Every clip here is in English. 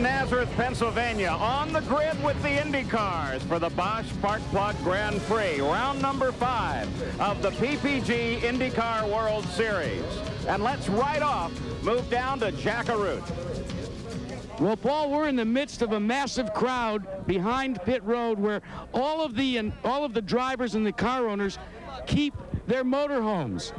Nazareth, Pennsylvania, on the grid with the Indy cars for the Bosch Spark Plug Grand Prix, round number 5 of the PPG IndyCar World Series. And let's right off move down to Jackaroo. Well, Paul, we're in the midst of a massive crowd behind pit road where all of the drivers and the car owners keep their motorhomes.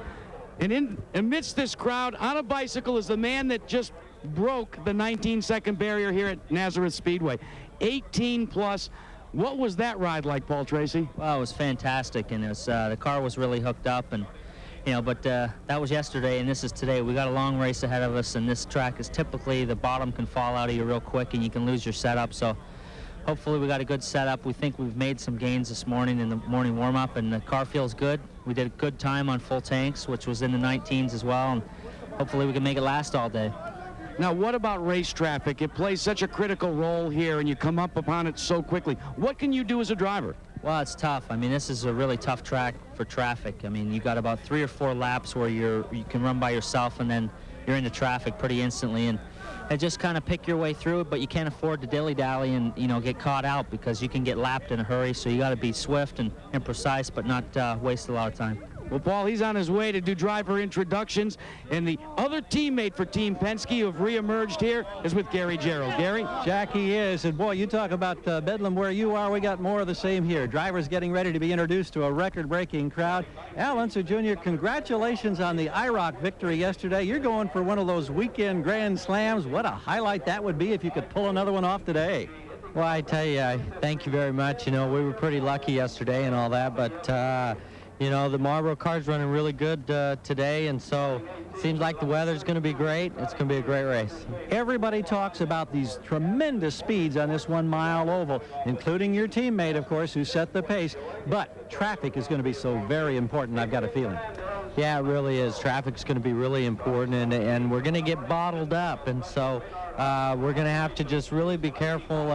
And amidst this crowd, on a bicycle, is the man that just broke the 19-second barrier here at Nazareth Speedway. 18 plus. What was that ride like, Paul Tracy? Well, it was fantastic, and it was, the car was really hooked up, and but that was yesterday, and this is today. We got a long race ahead of us, and this track is typically the bottom can fall out of you real quick, and you can lose your setup. So hopefully we got a good setup. We think we've made some gains this morning in the morning warm-up, and the car feels good. We did a good time on full tanks, which was in the 19s as well, and hopefully we can make it last all day. Now, what about race traffic? It plays such a critical role here, and you come up upon it so quickly. What can you do as a driver? Well, it's tough. I mean, this is a really tough track for traffic. I mean, you got about 3 or 4 laps where you can run by yourself, and then you're into traffic pretty instantly, and just kind of pick your way through it. But you can't afford to dilly-dally and get caught out, because you can get lapped in a hurry. So you got to be swift and precise, but not waste a lot of time. Well, Paul, he's on his way to do driver introductions, and the other teammate for Team Penske who have reemerged here is with Gary Gerould. Gary? Jackie is, and boy, you talk about Bedlam where you are. We got more of the same here. Drivers getting ready to be introduced to a record-breaking crowd. Al Unser Jr., congratulations on the IROC victory yesterday. You're going for one of those weekend Grand Slams. What a highlight that would be if you could pull another one off today. Well, I tell you, thank you very much. We were pretty lucky yesterday and all that, but the Marlboro car's running really good today, and so it seems like the weather's going to be great. It's going to be a great race. Everybody talks about these tremendous speeds on this 1 mile oval, including your teammate, of course, who set the pace. But traffic is going to be so very important, I've got a feeling. Yeah, it really is. Traffic's going to be really important, and we're going to get bottled up, and so we're going to have to just really be careful,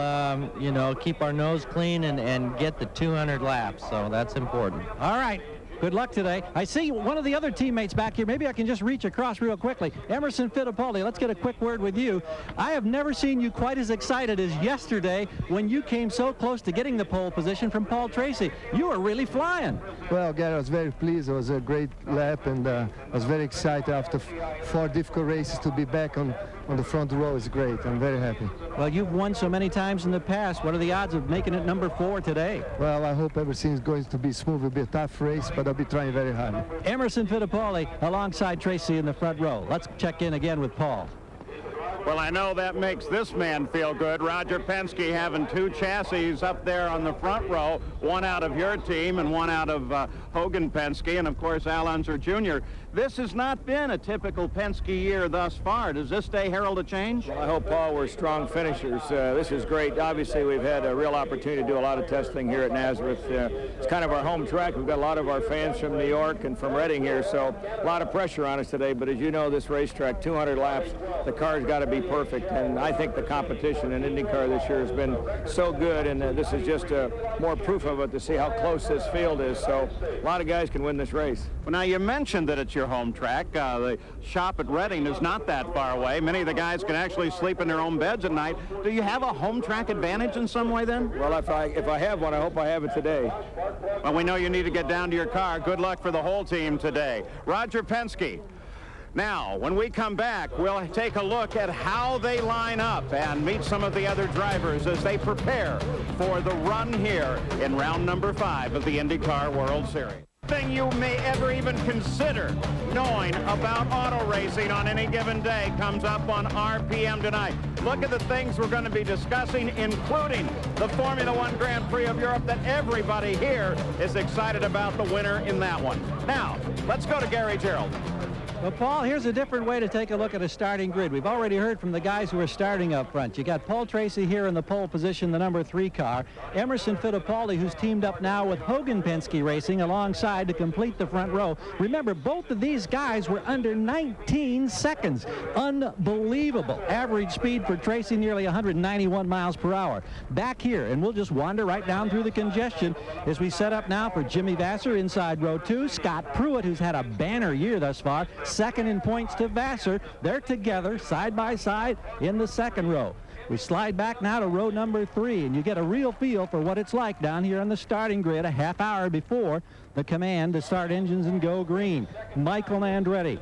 keep our nose clean and get the 200 laps, so that's important. All right. Good luck today. I see one of the other teammates back here. Maybe I can just reach across real quickly. Emerson Fittipaldi, let's get a quick word with you. I have never seen you quite as excited as yesterday when you came so close to getting the pole position from Paul Tracy. You were really flying. Well, Gary, I was very pleased. It was a great lap, and I was very excited after 4 difficult races to be back on the front row. Is great. I'm very happy. Well, you've won so many times in the past. What are the odds of making it number 4 today? Well, I hope everything's going to be smooth. It'll be a tough race, but I'll be trying very hard. Emerson Fittipaldi alongside Tracy in the front row. Let's check in again with Paul. Well, I know that makes this man feel good. Roger Penske having 2 chassis up there on the front row, one out of your team and one out of Hogan Penske, and of course Al Unser Jr. This has not been a typical Penske year thus far. Does this day herald a change? Well, I hope, Paul, we're strong finishers. This is great. Obviously, we've had a real opportunity to do a lot of testing here at Nazareth. It's kind of our home track. We've got a lot of our fans from New York and from Reading here, so a lot of pressure on us today. But as you know, this racetrack, 200 laps, the car's got to be perfect. And I think the competition in IndyCar this year has been so good, and this is just more proof of it to see how close this field is. So a lot of guys can win this race. Well, now, you mentioned that it's your home track. The shop at Reading is not that far away. Many of the guys can actually sleep in their own beds at night. Do you have a home track advantage in some way then? Well, if I have one, I hope I have it today. Well, we know you need to get down to your car. Good luck for the whole team today. Roger Penske. Now, when we come back, we'll take a look at how they line up and meet some of the other drivers as they prepare for the run here in round number 5 of the IndyCar World Series. Thing you may ever even consider knowing about auto racing on any given day comes up on RPM tonight. Look at the things we're going to be discussing, including the Formula One Grand Prix of Europe that everybody here is excited about the winner in that one. Now, let's go to Gary Gerould. Well, Paul, here's a different way to take a look at a starting grid. We've already heard from the guys who are starting up front. You got Paul Tracy here in the pole position, the number 3 car. Emerson Fittipaldi, who's teamed up now with Hogan Penske Racing alongside to complete the front row. Remember, both of these guys were under 19 seconds. Unbelievable. Average speed for Tracy, nearly 191 miles per hour. Back here, and we'll just wander right down through the congestion as we set up now for Jimmy Vasser inside row 2. Scott Pruitt, who's had a banner year thus far, second in points to Vasser. They're together side by side in the second row. We slide back now to row number 3, and you get a real feel for what it's like down here on the starting grid a half hour before the command to start engines and go green. Michael Andretti.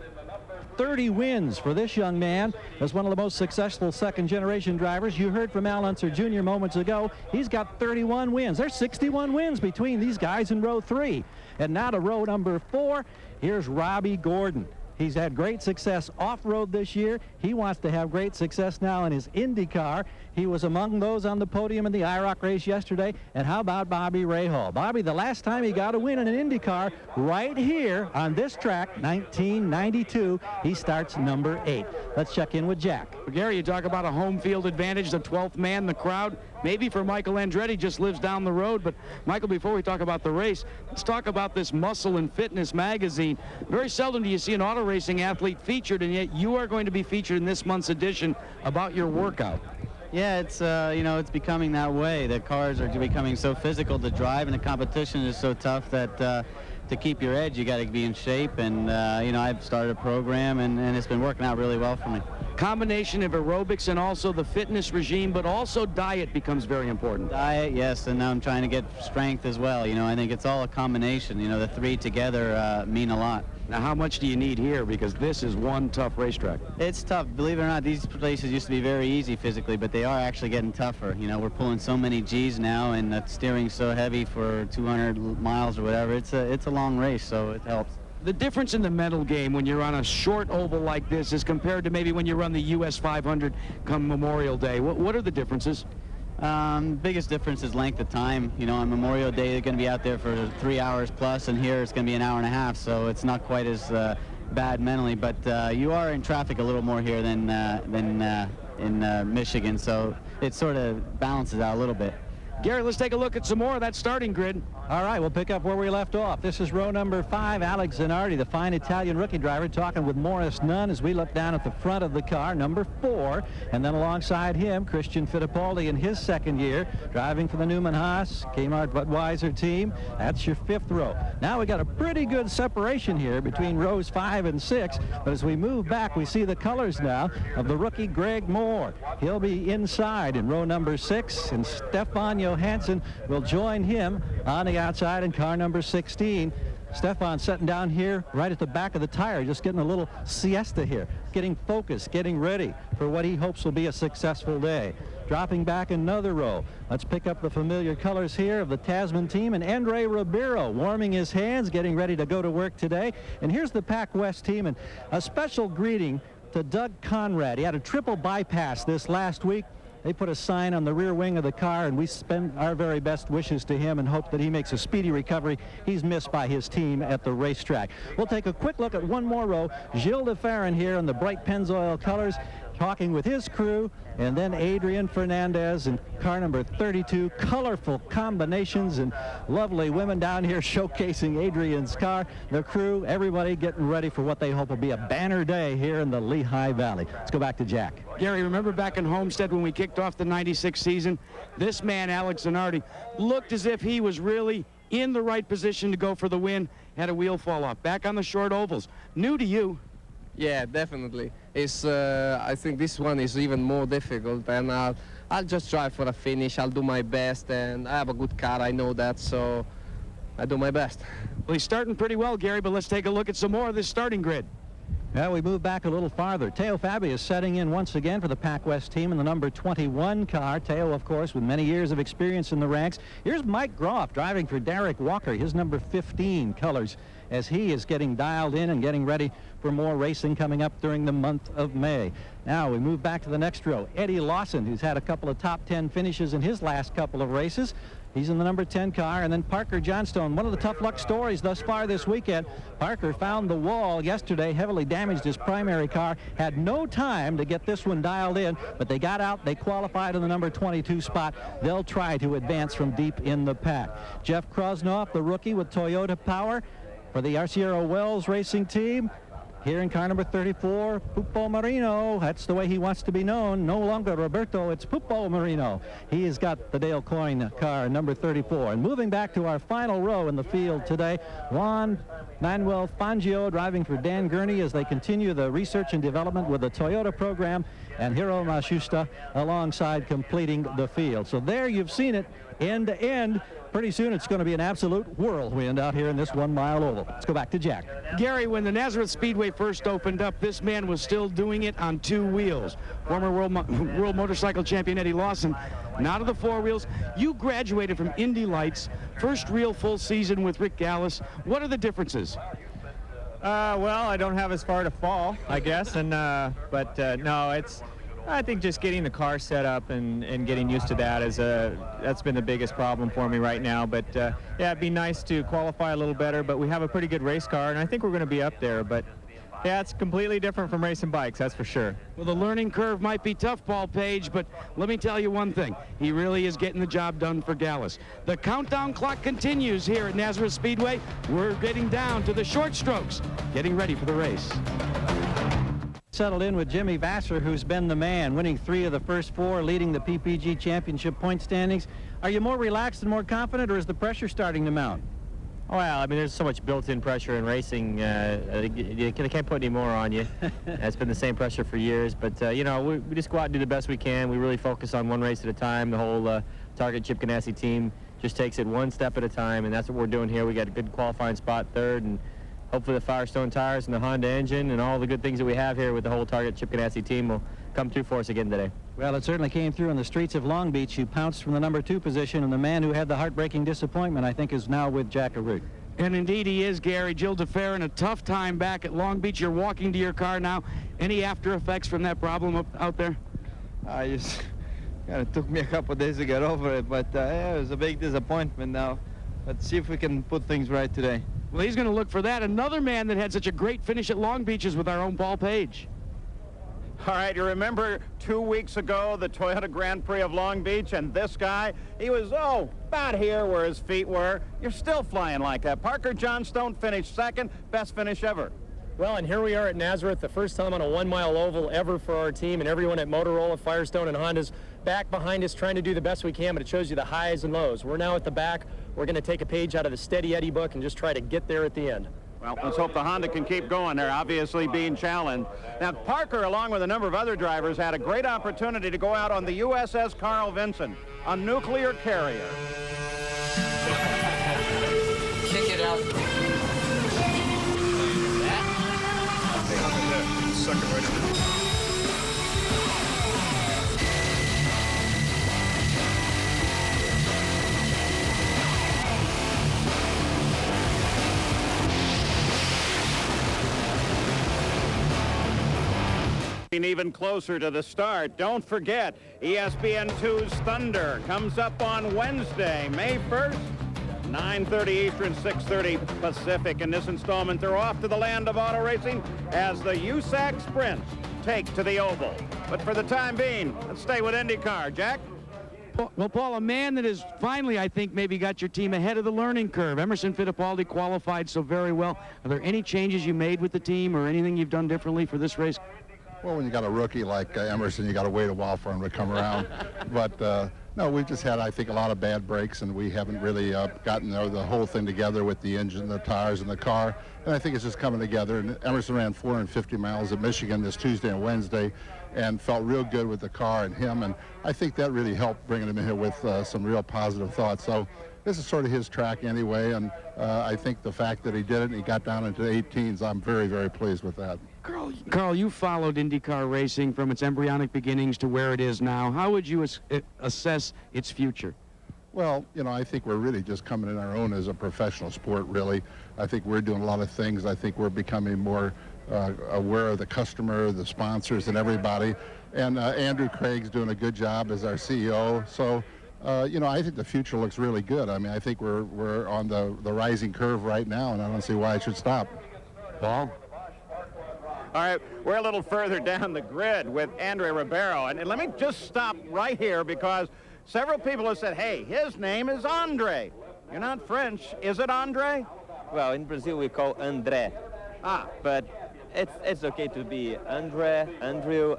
30 wins for this young man as one of the most successful second-generation drivers. You heard from Al Unser Jr. moments ago. He's got 31 wins. There's 61 wins between these guys in row 3. And now to row number 4, here's Robbie Gordon. He's had great success off-road this year. He wants to have great success now in his Indy car. He was among those on the podium in the IROC race yesterday. And how about Bobby Rahal? Bobby, the last time he got a win in an Indy car right here on this track, 1992, he starts number 8. Let's check in with Jack. Well, Gary, you talk about a home field advantage, the 12th man in the crowd. Maybe for Michael Andretti, just lives down the road. But, Michael, before we talk about the race, let's talk about this Muscle and Fitness magazine. Very seldom do you see an auto racing athlete featured, and yet you are going to be featured in this month's edition about your workout. Yeah, it's it's becoming that way. The cars are becoming so physical to drive, and the competition is so tough that to keep your edge, you got to be in shape. And I've started a program, and it's been working out really well for me. Combination of aerobics and also the fitness regime, but also diet becomes very important. Diet, yes, and now I'm trying to get strength as well. I think it's all a combination. The three together mean a lot. Now, how much do you need here? Because this is one tough racetrack. It's tough. Believe it or not, these places used to be very easy physically, but they are actually getting tougher. We're pulling so many G's now, and the steering's so heavy for 200 miles or whatever. It's a long race, so it helps. The difference in the mental game when you're on a short oval like this is compared to maybe when you run the US 500 come Memorial Day. What are the differences? Biggest difference is length of time. On Memorial Day, they're going to be out there for 3 hours plus, and here it's going to be an hour and a half, so it's not quite as bad mentally. But you are in traffic a little more here than in Michigan, so it sort of balances out a little bit. Gary, let's take a look at some more of that starting grid. All right, we'll pick up where we left off. This is row number 5. Alex Zanardi, the fine Italian rookie driver, talking with Morris Nunn as we look down at the front of the car, number 4. And then alongside him, Christian Fittipaldi in his second year, driving for the Newman Haas Kmart Budweiser team. That's your 5th row. Now we got a pretty good separation here between rows 5 and 6. But as we move back, we see the colors now of the rookie Greg Moore. He'll be inside in row number 6, and Stefan Johansson will join him on the outside in car number 16. Stefan sitting down here right at the back of the tire, just getting a little siesta here, getting focused, getting ready for what he hopes will be a successful day. Dropping back another row. Let's pick up the familiar colors here of the Tasman team, and Andre Ribeiro warming his hands, getting ready to go to work today. And here's the Pac West team, and a special greeting to Doug Conrad. He had a triple bypass this last week. They put a sign on the rear wing of the car, and we send our very best wishes to him and hope that he makes a speedy recovery. He's missed by his team at the racetrack. We'll take a quick look at one more row. Gilles de Ferran here in the bright Pennzoil colors, talking with his crew, and then Adrian Fernandez in car number 32. Colorful combinations and lovely women down here showcasing Adrian's car. The crew, everybody getting ready for what they hope will be a banner day here in the Lehigh Valley. Let's go back to Jack. Gary, remember back in Homestead when we kicked off the 96 season? This man, Alex Zanardi, looked as if he was really in the right position to go for the win, had a wheel fall off. Back on the short ovals. New to you. Yeah, definitely. It's I think this one is even more difficult, and I'll just try for a finish. I'll do my best, and I have a good car, I know that, so I do my best. Well, he's starting pretty well, Gary, but let's take a look at some more of this starting grid. Well, we move back a little farther. Teo Fabi is setting in once again for the Pac West team in the number 21 car. Teo, of course, with many years of experience in the ranks. Here's Mike Groff driving for Derek Walker, his number 15 colors, as he is getting dialed in and getting ready for more racing coming up during the month of May. Now we move back to the next row. Eddie Lawson, who's had a couple of top 10 finishes in his last couple of races. He's in the number 10 car. And then Parker Johnstone, one of the tough luck stories thus far this weekend. Parker found the wall yesterday, heavily damaged his primary car, had no time to get this one dialed in, but they got out, they qualified in the number 22 spot. They'll try to advance from deep in the pack. Jeff Krosnoff, the rookie with Toyota Power for the Arciero Wells racing team. Here in car number 34, Pupo Marino. That's the way he wants to be known. No longer Roberto, it's Pupo Marino. He has got the Dale Coyne car, number 34. And moving back to our final row in the field today, Juan Manuel Fangio driving for Dan Gurney as they continue the research and development with the Toyota program, and Hiro Matsushita alongside completing the field. So there you've seen it end to end. Pretty soon it's going to be an absolute whirlwind out here in this 1 mile oval. Let's go back to Jack. Gary, when the Nazareth Speedway first opened up, this man was still doing it on 2 wheels. Former world motorcycle champion Eddie Lawson, now to the 4 wheels. You graduated from Indy Lights, first real full season with Rick Gallis. What are the differences? Well, I don't have as far to fall, I guess, and no, it's. I think just getting the car set up and getting used to that that's been the biggest problem for me right now. But yeah, it'd be nice to qualify a little better. But we have a pretty good race car, and I think we're going to be up there. But yeah, it's completely different from racing bikes, that's for sure. Well, the learning curve might be tough, Paul Page, but let me tell you one thing. He really is getting the job done for Gallis. The countdown clock continues here at Nazareth Speedway. We're getting down to the short strokes, getting ready for the race. Settled in with Jimmy Vasser, who's been the man, winning 3 of the first 4, leading the PPG Championship point standings. Are you more relaxed and more confident, or is the pressure starting to mount? Well, I mean, there's so much built-in pressure in racing. You can't put any more on you. It's been the same pressure for years. But, you know, we just go out and do the best we can. We really focus on one race at a time. The whole Target Chip Ganassi team just takes it one step at a time, and that's what we're doing here. We got a good qualifying spot, 3rd, and hopefully the Firestone tires and the Honda engine and all the good things that we have here with the whole Target Chip Ganassi team will come through for us again today. Well, it certainly came through in the streets of Long Beach. You pounced from the number 2 position, and the man who had the heartbreaking disappointment, I think, is now with Jack Arute. And indeed he is, Gary. Jill DeFerrin, a tough time back at Long Beach. You're walking to your car now. Any after effects from that problem out there? Just kind of took me a couple of days to get over it, but yeah, it was a big disappointment now. Let's see if we can put things right today. Well, he's going to look for that. Another man that had such a great finish at Long Beach is with our own Paul Page. All right, you remember 2 weeks ago, the Toyota Grand Prix of Long Beach, and this guy, he was, about here where his feet were. You're still flying like that. Parker Johnstone finished 2nd, best finish ever. Well, and here we are at Nazareth, the first time on a 1 mile oval ever for our team, and everyone at Motorola, Firestone, and Honda's back behind us trying to do the best we can, but it shows you the highs and lows. We're now at the back. We're going to take a page out of the Steady Eddie book and just try to get there at the end. Well, let's hope the Honda can keep going. They're obviously being challenged. Now, Parker, along with a number of other drivers, had a great opportunity to go out on the USS Carl Vinson, a nuclear carrier. Kick it out. Suck it right in. Even closer to the start. Don't forget, ESPN2's Thunder comes up on Wednesday, May 1st, 9:30 Eastern, 6:30 Pacific. In this installment, they're off to the land of auto racing as the USAC Sprints take to the Oval. But for the time being, let's stay with IndyCar. Jack? Well, Paul, a man that has finally, I think, maybe got your team ahead of the learning curve. Emerson Fittipaldi qualified so very well. Are there any changes you made with the team or anything you've done differently for this race? Well, when you got a rookie like Emerson, you got to wait a while for him to come around. But no, we've just had, I think, a lot of bad breaks, and we haven't really gotten the whole thing together with the engine, the tires, and the car. And I think it's just coming together. And Emerson ran 450 miles at Michigan this Tuesday and Wednesday, and felt real good with the car and him. And I think that really helped bringing him in here with some real positive thoughts. So this is sort of his track anyway, and I think the fact that he did it and he got down into the 18s, I'm very, very pleased with that. Carl, you followed IndyCar racing from its embryonic beginnings to where it is now. How would you assess its future? Well, you know, I think we're really just coming in our own as a professional sport, really. I think we're doing a lot of things. I think we're becoming more aware of the customer, the sponsors, and everybody. And Andrew Craig's doing a good job as our CEO. So, you know, I think the future looks really good. I mean, I think we're on the rising curve right now, and I don't see why it should stop. Paul? All right, we're a little further down the grid with Andre Ribeiro. And let me just stop right here because several people have said, hey, his name is Andre. You're not French. Is it Andre? Well, in Brazil we call André. Ah. But it's okay to be Andrew,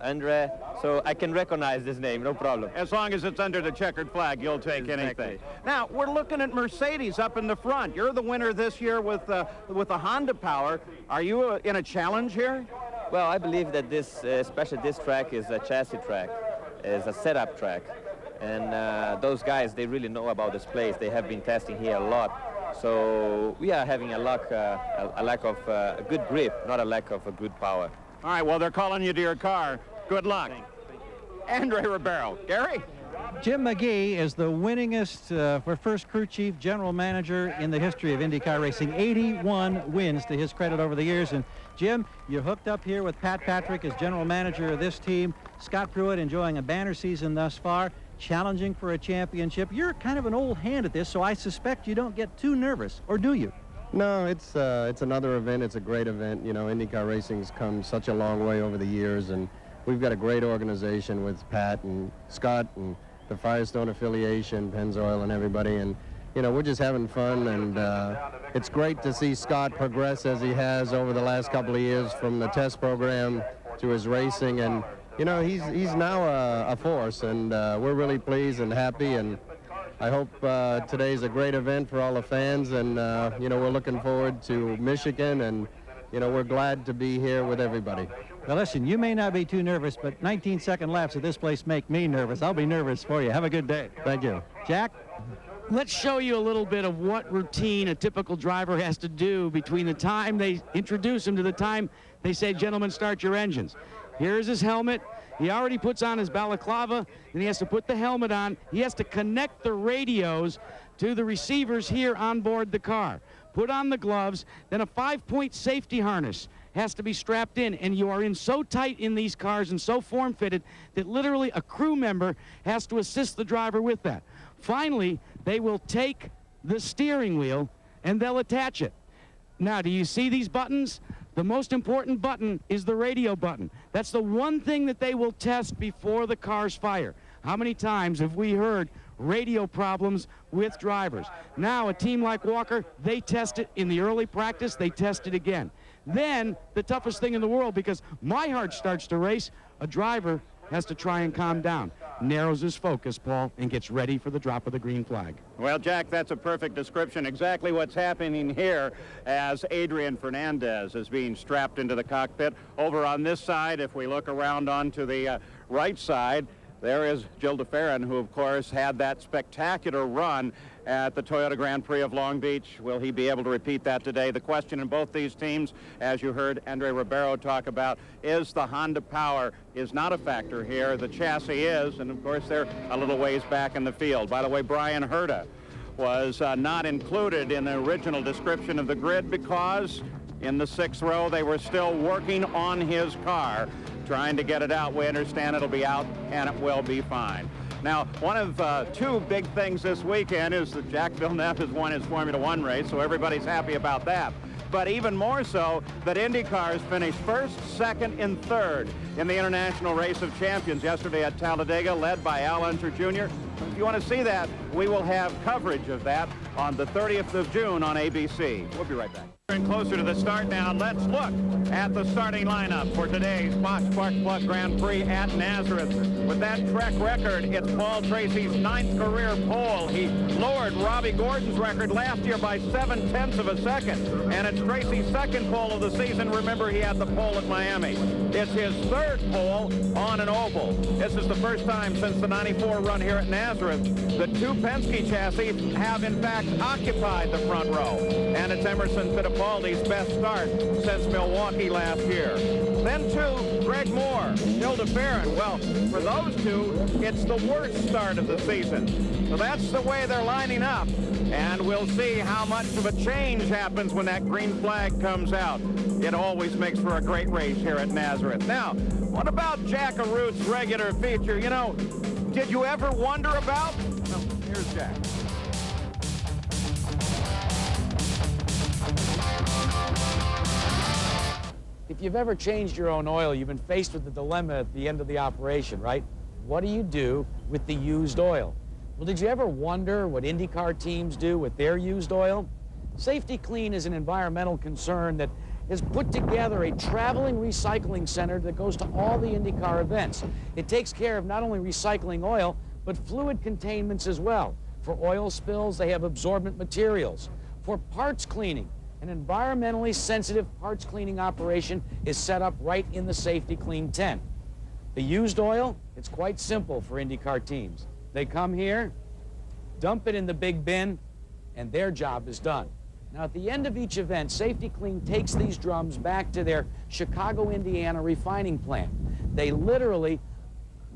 so I can recognize this name, no problem. As long as it's under the checkered flag, you'll take anything. Now, we're looking at Mercedes up in the front. You're the winner this year with the Honda Power. Are you in a challenge here? Well, I believe that this, especially this track, is a chassis track, is a setup track. And those guys, they really know about this place. They have been testing here a lot. So we are having a lack of a good grip, not a lack of a good power. All right, well, they're calling you to your car. Good luck. Andre Ribeiro. Gary? Jim McGee is the winningest for first crew chief general manager in the history of IndyCar racing. 81 wins to his credit over the years. And Jim, you hooked up here with Pat Patrick as general manager of this team. Scott Pruitt enjoying a banner season thus far, challenging for a championship. You're kind of an old hand at this, so I suspect you don't get too nervous, or do you? No, it's another event. It's a great event. You know, IndyCar racing's come such a long way over the years, and we've got a great organization with Pat and Scott and the Firestone affiliation, Pennzoil and everybody, and you know, we're just having fun, and it's great to see Scott progress as he has over the last couple of years from the test program to his racing, and you know, he's now a force, and we're really pleased and happy, and I hope today's a great event for all the fans, and you know, we're looking forward to Michigan, and you know, we're glad to be here with everybody. Well, listen, you may not be too nervous, but 19-second laps at this place make me nervous. I'll be nervous for you. Have a good day. Thank you. Jack? Let's show you a little bit of what routine a typical driver has to do between the time they introduce him to the time they say, gentlemen, start your engines. Here's his helmet. He already puts on his balaclava, and he has to put the helmet on. He has to connect the radios to the receivers here on board the car. Put on the gloves, then a 5-point safety harness has to be strapped in, and you are in so tight in these cars and so form-fitted that literally a crew member has to assist the driver with that. Finally, they will take the steering wheel and they'll attach it. Now, do you see these buttons? The most important button is the radio button. That's the one thing that they will test before the cars fire. How many times have we heard radio problems with drivers? Now, a team like Walker, they test it in the early practice, they test it again. Then, the toughest thing in the world, because my heart starts to race, a driver has to try and calm down, narrows his focus, Paul, and gets ready for the drop of the green flag. Well, Jack, that's a perfect description. Exactly what's happening here as Adrian Fernandez is being strapped into the cockpit. Over on this side, if we look around onto the right side, there is Gil DeFerrin, who, of course, had that spectacular run at the Toyota Grand Prix of Long Beach. Will he be able to repeat that today? The question in both these teams, as you heard Andre Ribeiro talk about, is the Honda power is not a factor here. The chassis is, and, of course, they're a little ways back in the field. By the way, Brian Herta was not included in the original description of the grid because in the 6th row they were still working on his car, trying to get it out. We understand it'll be out, and it will be fine. Now, one of two big things this weekend is that Jacques Villeneuve has won his Formula One race, so everybody's happy about that. But even more so, that IndyCars finished first, second, and third in the International Race of Champions yesterday at Talladega, led by Al Unser Jr. If you want to see that, we will have coverage of that on the 30th of June on ABC. We'll be right back. And closer to the start now, let's look at the starting lineup for today's Bosch Spark Plug Grand Prix at Nazareth. With that track record, it's Paul Tracy's 9th career pole. He lowered Robbie Gordon's record last year by 7/10 of a second. And it's Tracy's 2nd pole of the season. Remember, he had the pole at Miami. It's his 3rd pole on an oval. This is the first time since the '94 run here at Nazareth that 2 Penske chassis have, in fact, occupied the front row. And it's Emerson Fittipaldi's best start since Milwaukee last year. Then 2, Greg Moore, Gil DeFerrin. Well, for those 2, it's the worst start of the season. So that's the way they're lining up. And we'll see how much of a change happens when that green flag comes out. It always makes for a great race here at Nazareth. Now, what about Jack Arut's regular feature? You know, did you ever wonder about? No, here's Jack. If you've ever changed your own oil, you've been faced with the dilemma at the end of the operation, right? What do you do with the used oil? Well, did you ever wonder what IndyCar teams do with their used oil? Safety Clean is an environmental concern that has put together a traveling recycling center that goes to all the IndyCar events. It takes care of not only recycling oil, but fluid containments as well. For oil spills, they have absorbent materials. For parts cleaning, an environmentally sensitive parts cleaning operation is set up right in the Safety Clean tent. The used oil, it's quite simple for IndyCar teams. They come here, dump it in the big bin, and their job is done. Now, at the end of each event, Safety Clean takes these drums back to their Chicago, Indiana refining plant. They literally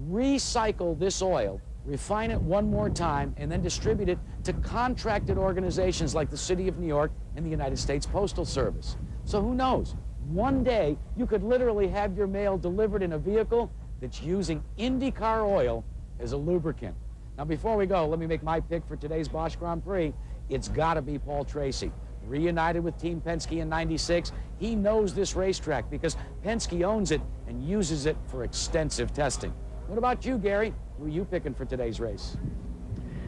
recycle this oil, refine it one more time, and then distribute it to contracted organizations like the City of New York and the United States Postal Service. So who knows? One day, you could literally have your mail delivered in a vehicle that's using IndyCar oil as a lubricant. Now, before we go, let me make my pick for today's Bosch Grand Prix. It's got to be Paul Tracy. Reunited with Team Penske in '96, he knows this racetrack because Penske owns it and uses it for extensive testing. What about you, Gary? Who are you picking for today's race?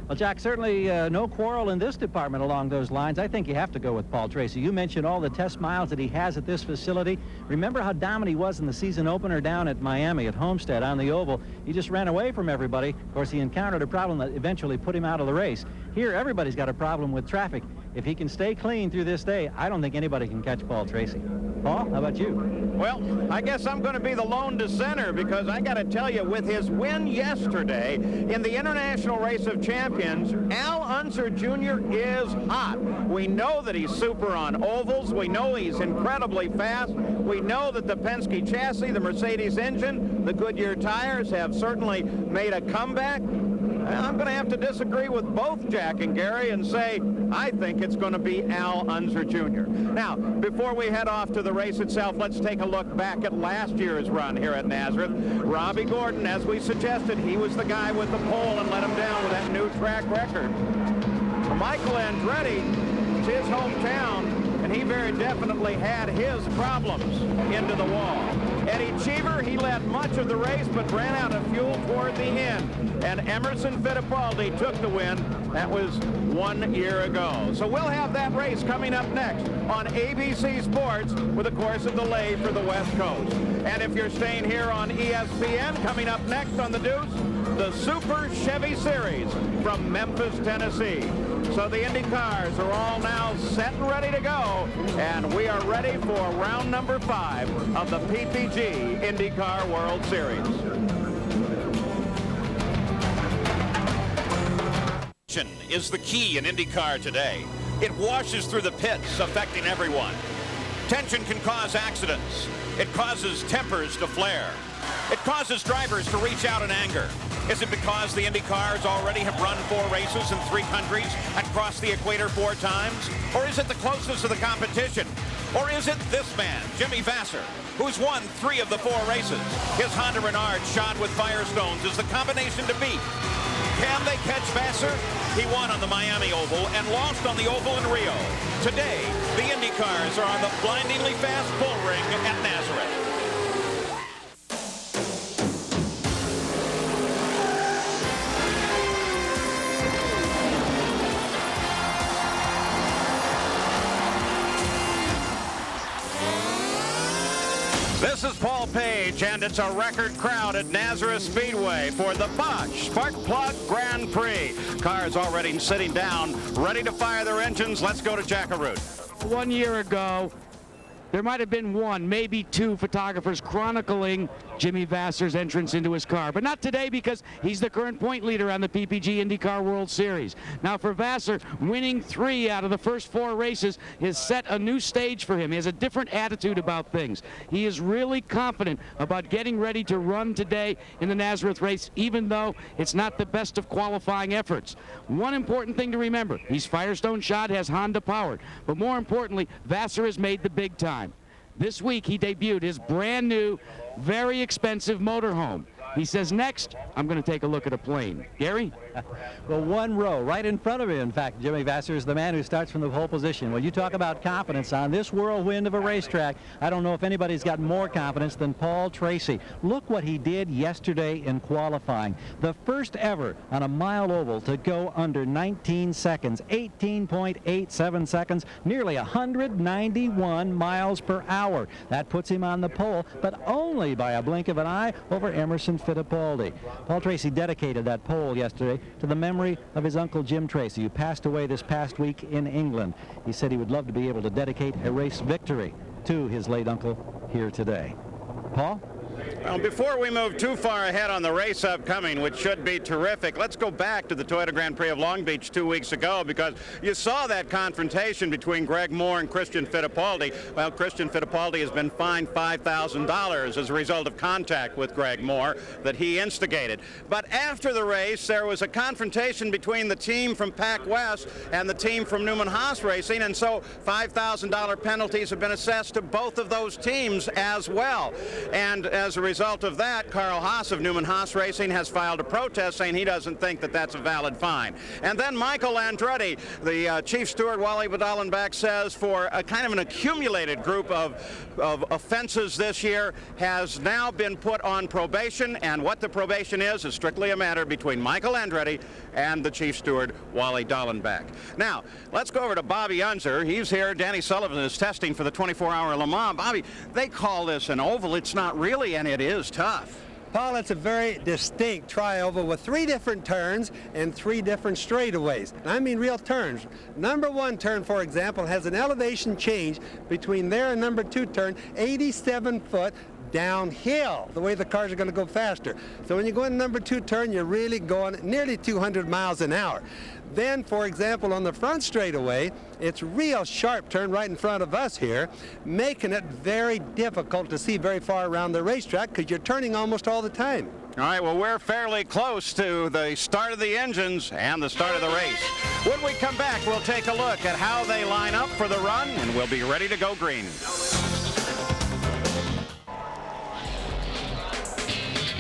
Well, Jack, certainly no quarrel in this department along those lines. I think you have to go with Paul Tracy. You mentioned all the test miles that he has at this facility. Remember how dominant he was in the season opener down at Miami at Homestead on the oval. He just ran away from everybody. Of course, he encountered a problem that eventually put him out of the race. Here, everybody's got a problem with traffic. If he can stay clean through this day, I don't think anybody can catch Paul Tracy. Paul, how about you? Well, I guess I'm going to be the lone dissenter because I got to tell you, with his win yesterday in the International Race of Champions, Al Unser Jr. is hot. We know that he's super on ovals. We know he's incredibly fast. We know that the Penske chassis, the Mercedes engine, the Goodyear tires have certainly made a comeback. I'm going to have to disagree with both Jack and Gary and say I think it's going to be Al Unser Jr. Now, before we head off to the race itself, let's take a look back at last year's run here at Nazareth. Robbie Gordon, as we suggested, he was the guy with the pole and let him down with that new track record. Michael Andretti, it's his hometown, and he very definitely had his problems into the wall. Eddie Cheever, he led much of the race but ran out of fuel toward the end. And Emerson Fittipaldi took the win. That was 1 year ago. So we'll have that race coming up next on ABC Sports with, of course, a delay for the West Coast. And if you're staying here on ESPN, coming up next on the Deuce, the Super Chevy Series from Memphis, Tennessee. So the Indy cars are all now set and ready to go, and we are ready for round number 5 of the PPG IndyCar World Series. Is the key in IndyCar today. It washes through the pits, affecting everyone. Tension can cause accidents. It causes tempers to flare. It causes drivers to reach out in anger. Is it because the Indy cars already have run 4 races in 3 countries and crossed the equator 4 times? Or is it the closeness of the competition? Or is it this man, Jimmy Vasser, who's won 3 of the 4 races? His Honda Renard shod with Firestones is the combination to beat. Can they catch Vasser? He won on the Miami Oval and lost on the Oval in Rio. Today, the Indy cars are on the blindingly fast bull ring at Nazareth. This is Paul Page, and it's a record crowd at Nazareth Speedway for the Bosch Spark Plug Grand Prix. Cars already sitting down, ready to fire their engines. Let's go to Jackaroo. 1 year ago, there might have been 1, maybe 2 photographers chronicling Jimmy Vasser's entrance into his car. But not today, because he's the current point leader on the PPG IndyCar World Series. Now for Vasser, winning 3 out of the first 4 races has set a new stage for him. He has a different attitude about things. He is really confident about getting ready to run today in the Nazareth race, even though it's not the best of qualifying efforts. One important thing to remember, he's Firestone shod, has Honda powered. But more importantly, Vasser has made the big time. This week, he debuted his brand new, very expensive motorhome. He says, next, I'm going to take a look at a plane. Gary? Well, one row right in front of him, in fact, Jimmy Vasser is the man who starts from the pole position. Well, you talk about confidence on this whirlwind of a racetrack. I don't know if anybody's got more confidence than Paul Tracy. Look what he did yesterday in qualifying. The first ever on a mile oval to go under 19 seconds, 18.87 seconds, nearly 191 miles per hour. That puts him on the pole, but only by a blink of an eye over Emerson Fittipaldi. Paul Tracy dedicated that pole yesterday to the memory of his uncle Jim Tracy, who passed away this past week in England. He said he would love to be able to dedicate a race victory to his late uncle here today. Paul? Well, before we move too far ahead on the race upcoming, which should be terrific, let's go back to the Toyota Grand Prix of Long Beach 2 weeks ago, because you saw that confrontation between Greg Moore and Christian Fittipaldi. Well, Christian Fittipaldi has been fined $5,000 as a result of contact with Greg Moore that he instigated. But after the race, there was a confrontation between the team from Pac West and the team from Newman Haas Racing, and so $5,000 penalties have been assessed to both of those teams as well. And as a result of that, Carl Haas of Newman Haas Racing has filed a protest saying he doesn't think that that's a valid fine. And then Michael Andretti, the chief steward, Wally Dallenbach, says for a kind of an accumulated group of offenses this year has now been put on probation, and what the probation is strictly a matter between Michael Andretti and the chief steward, Wally Dallenbach. Now, let's go over to Bobby Unser. He's here. Danny Sullivan is testing for the 24-hour Le Mans. Bobby, they call this an oval. It's not really, and it is tough. Paul, it's a very distinct tri-oval with 3 different turns and 3 different straightaways. I mean real turns. Number 1 turn, for example, has an elevation change between there and number 2 turn, 87 foot downhill, the way the cars are going to go faster. So when you go in number 2 turn, you're really going nearly 200 miles an hour. Then, for example, on the front straightaway, it's real sharp turn right in front of us here, making it very difficult to see very far around the racetrack because you're turning almost all the time. All right, well, we're fairly close to the start of the engines and the start of the race. When we come back, we'll take a look at how they line up for the run, and we'll be ready to go green.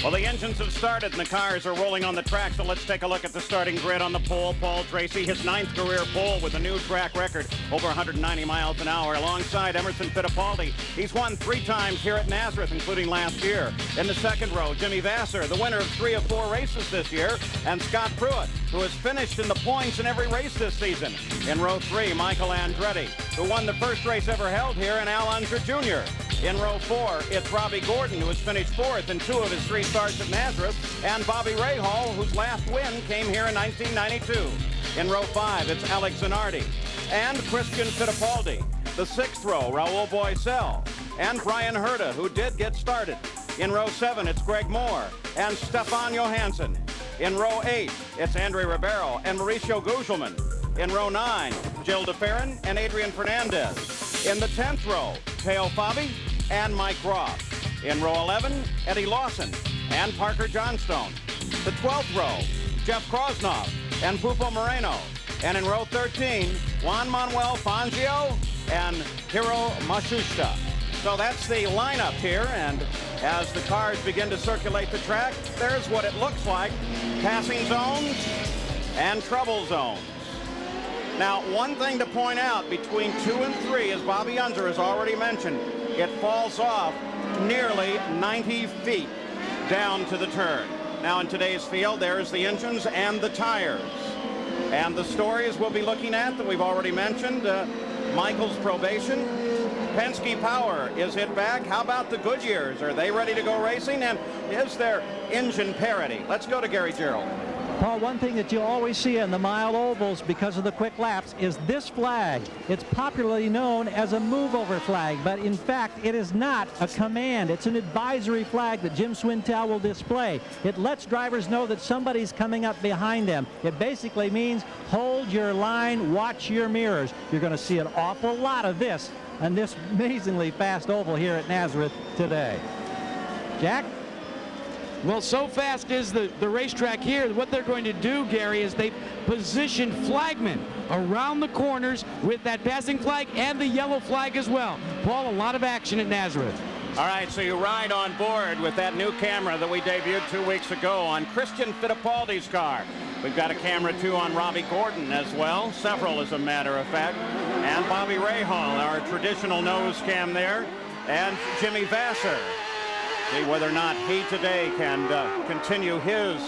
Well, the engines have started and the cars are rolling on the track, so let's take a look at the starting grid on the pole. Paul Tracy, his 9th career pole with a new track record, over 190 miles an hour, alongside Emerson Fittipaldi. He's won 3 times here at Nazareth, including last year. In the second row, Jimmy Vasser, the winner of 3 of 4 races this year, and Scott Pruitt, who has finished in the points in every race this season. In row 3, Michael Andretti, who won the first race ever held here, and Al Unser Jr. In row 4, it's Robbie Gordon, who has finished 4th in 2 of his 3 starts at Nazareth, and Bobby Rahal, whose last win came here in 1992. In row 5, it's Alex Zanardi and Christian Fittipaldi. The 6th row, Raul Boisel and Brian Herta, who did get started. In row 7, it's Greg Moore and Stefan Johansson. In row 8, it's Andre Ribeiro and Mauricio Gugelmin. In row 9, Jill DeFerrin and Adrian Fernandez. In the 10th row, Teo Fabi and Mike Roth. In row 11, Eddie Lawson and Parker Johnstone. The 12th row, Jeff Krosnoff and Pupo Moreno. And in row 13, Juan Manuel Fangio and Hiro Matsushita. So that's the lineup here, and as the cars begin to circulate the track, there's what it looks like. Passing zones and trouble zones. Now, one thing to point out, between 2 and 3, as Bobby Unser has already mentioned, it falls off nearly 90 feet down to the turn. Now, in today's field, there's the engines and the tires. And the stories we'll be looking at that we've already mentioned, Michael's probation. Penske Power is hit back. How about the Goodyears? Are they ready to go racing? And is there engine parity? Let's go to Gary Gerald. Paul, one thing that you always see in the mile ovals because of the quick laps is this flag. It's popularly known as a move-over flag, but in fact, it is not a command. It's an advisory flag that Jim Swintel will display. It lets drivers know that somebody's coming up behind them. It basically means hold your line, watch your mirrors. You're going to see an awful lot of this on this amazingly fast oval here at Nazareth today. Jack? Well, so fast is the racetrack here. What they're going to do, Gary, is they position flagmen around the corners with that passing flag and the yellow flag as well. Paul, a lot of action at Nazareth. All right, so you ride on board with that new camera that we debuted 2 weeks ago on Christian Fittipaldi's car. We've got a camera, too, on Robbie Gordon as well, several as a matter of fact, and Bobby Rahal, our traditional nose cam there, and Jimmy Vasser. See whether or not he today can continue his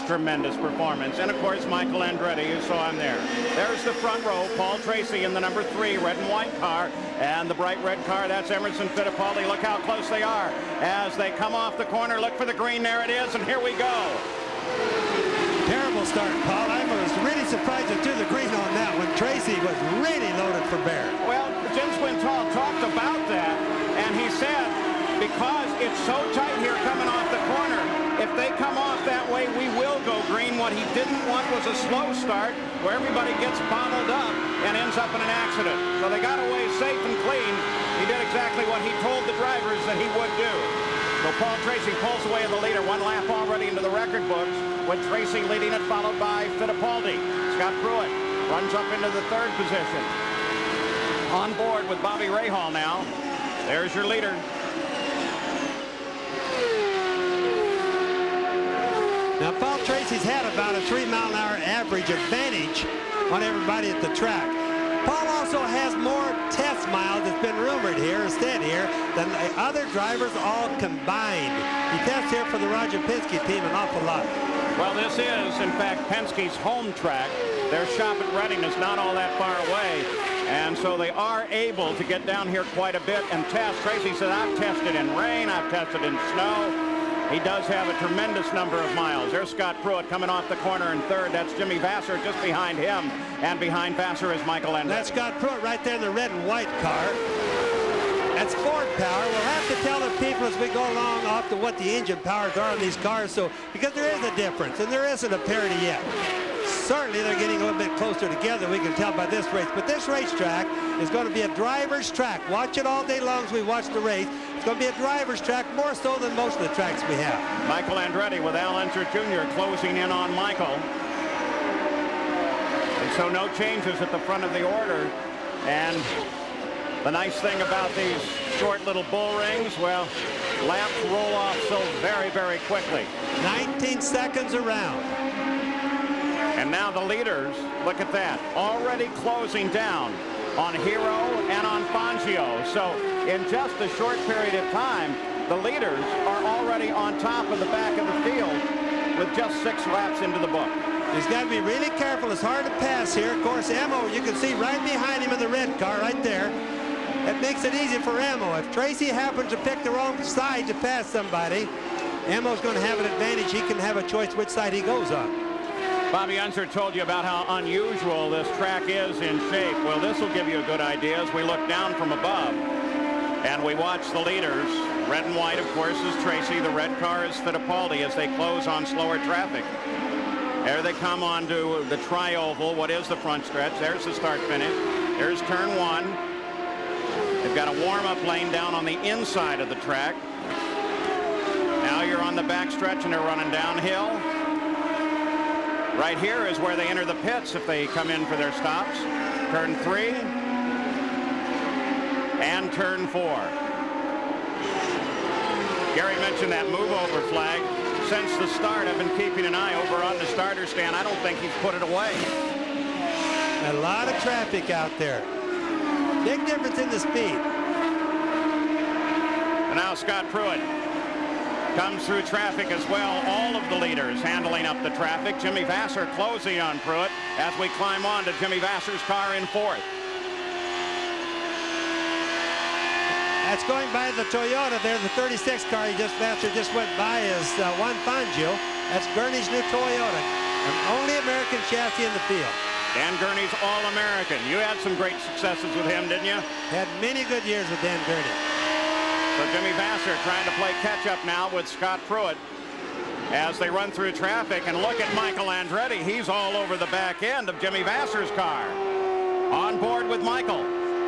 tremendous performance. And, of course, Michael Andretti, you saw him there. There's the front row, Paul Tracy in the number 3 red and white car, and the bright red car, that's Emerson Fittipaldi. Look how close they are as they come off the corner. Look for the green. There it is, and here we go. Terrible start, Paul. I was really surprised to do the green on that one. Tracy was really loaded for bear. Well, Jim Swintal talked about that, and he said, because it's so tight here coming off the corner, if they come off that way, we will go green. What he didn't want was a slow start where everybody gets bottled up and ends up in an accident. So they got away safe and clean. He did exactly what he told the drivers that he would do. So Paul Tracy pulls away the leader. 1 lap already into the record books with Tracy leading it, followed by Fittipaldi. Scott Pruitt runs up into the 3rd position. On board with Bobby Rahal now. There's your leader. Now, Paul Tracy's had about a 3-mile-an-hour average advantage on everybody at the track. Paul also has more test miles, it's been rumored here, instead here, than the other drivers all combined. He tests here for the Roger Penske team an awful lot. Well, this is, in fact, Penske's home track. Their shop at Reading is not all that far away, and so they are able to get down here quite a bit and test. Tracy said, I've tested in rain, I've tested in snow. He does have a tremendous number of miles. There's Scott Pruitt coming off the corner in 3rd. That's Jimmy Vasser just behind him. And behind Vasser is Michael Andretti. That's Scott Pruitt right there in the red and white car. That's Ford power. We'll have to tell the people as we go along off to what the engine powers are on these cars. So, because there is a difference, and there isn't a parity yet. Certainly they're getting a little bit closer together, we can tell by this race. But this racetrack is going to be a driver's track. Watch it all day long as we watch the race. It's going to be a driver's track, more so than most of the tracks we have. Michael Andretti with Al Unser Jr. closing in on Michael. And so no changes at the front of the order. And the nice thing about these short little bull rings, well, laps roll off so very, very quickly. 19 seconds around. And now the leaders, look at that, already closing down on Hero and on Fangio. So in just a short period of time, the leaders are already on top of the back of the field with just 6 laps into the book. He's got to be really careful. It's hard to pass here. Of course, Emo, you can see right behind him in the red car right there. That makes it easy for Emo. If Tracy happens to pick the wrong side to pass somebody, Emo's going to have an advantage. He can have a choice which side he goes on. Bobby Unser told you about how unusual this track is in shape. Well, this will give you a good idea as we look down from above and we watch the leaders. Red and white, of course, is Tracy. The red car is Fittipaldi as they close on slower traffic. There they come onto the tri-oval. What is the front stretch? There's the start finish. There's turn 1. They've got a warm-up lane down on the inside of the track. Now you're on the back stretch and they're running downhill. Right here is where they enter the pits if they come in for their stops. Turn 3 and turn 4. Gary mentioned that move-over flag. Since the start, I've been keeping an eye over on the starter stand. I don't think he's put it away. A lot of traffic out there. Big difference in the speed. And now Scott Pruitt comes through traffic as well. All of the leaders handling up the traffic. Jimmy Vasser closing on Pruitt as we climb on to Jimmy Vasser's car in 4th. That's going by the Toyota there, the 36 car Vasser just went by is Juan Fangio. That's Gurney's new Toyota, an only American chassis in the field. Dan Gurney's All-American. You had some great successes with him, didn't you? Had many good years with Dan Gurney. So Jimmy Vasser trying to play catch-up now with Scott Pruitt as they run through traffic. And look at Michael Andretti. He's all over the back end of Jimmy Vasser's car. On board with Michael.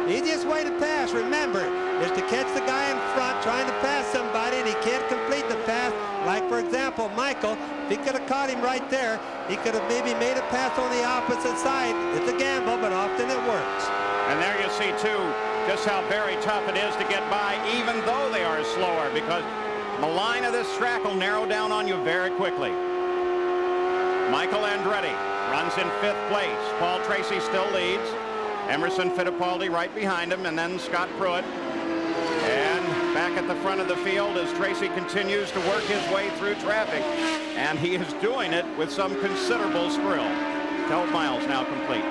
Easiest way to pass, remember, is to catch the guy in front trying to pass somebody and he can't complete the pass. Like, for example, Michael, if he could have caught him right there, he could have maybe made a pass on the opposite side. It's a gamble, but often it works. And there you see, too, just how very tough it is to get by, even though they are slower, because the line of this track will narrow down on you very quickly. Michael Andretti runs in 5th place. Paul Tracy still leads. Emerson Fittipaldi right behind him, and then Scott Pruitt. And back at the front of the field as Tracy continues to work his way through traffic, and he is doing it with some considerable thrill. 12 miles now complete.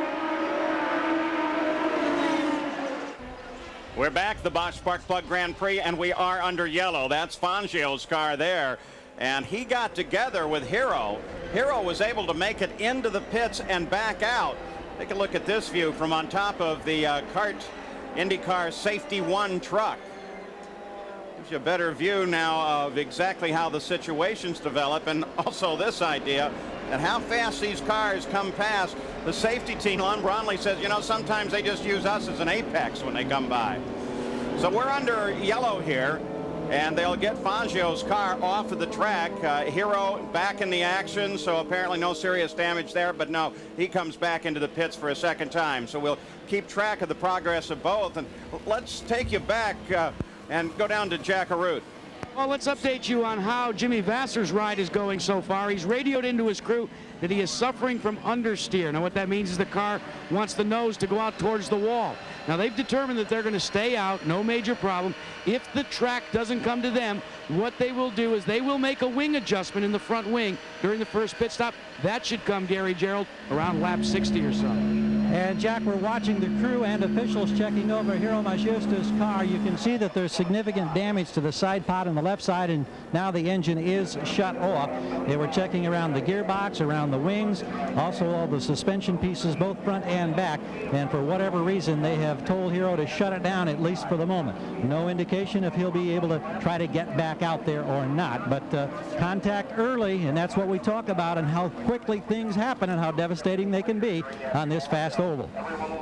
We're back, the Bosch Spark Plug Grand Prix, and we are under yellow. That's Fangio's car there, and he got together with Hero. Hero was able to make it into the pits and back out. Take a look at this view from on top of the CART IndyCar Safety 1 truck. Gives you a better view now of exactly how the situations develop, and also this idea that how fast these cars come past the safety team. Lon Bromley says, you know, sometimes they just use us as an apex when they come by. So we're under yellow here, and they'll get Fangio's car off of the track. Hero back in the action, so apparently no serious damage there, but no, he comes back into the pits for a second time. So we'll keep track of the progress of both, and let's take you back and go down to Jack Arute. Well, let's update you on how Jimmy Vassar's ride is going so far. He's radioed into his crew that he is suffering from understeer. Now, what that means is the car wants the nose to go out towards the wall. Now, they've determined that they're going to stay out, no major problem. If the track doesn't come to them, what they will do is they will make a wing adjustment in the front wing during the first pit stop. That should come, Gary Gerald, around lap 60 or so. And Jack, we're watching the crew and officials checking over Hiro Majesta's car. You can see that there's significant damage to the side pod on the left side, and now the engine is shut off. They were checking around the gearbox, around the wings, also all the suspension pieces, both front and back. And for whatever reason, they have told Hiro to shut it down, at least for the moment. No indication if he'll be able to try to get back out there or not. But contact early, and that's what we talk about, and how quickly things happen and how devastating they can be on this fast oval.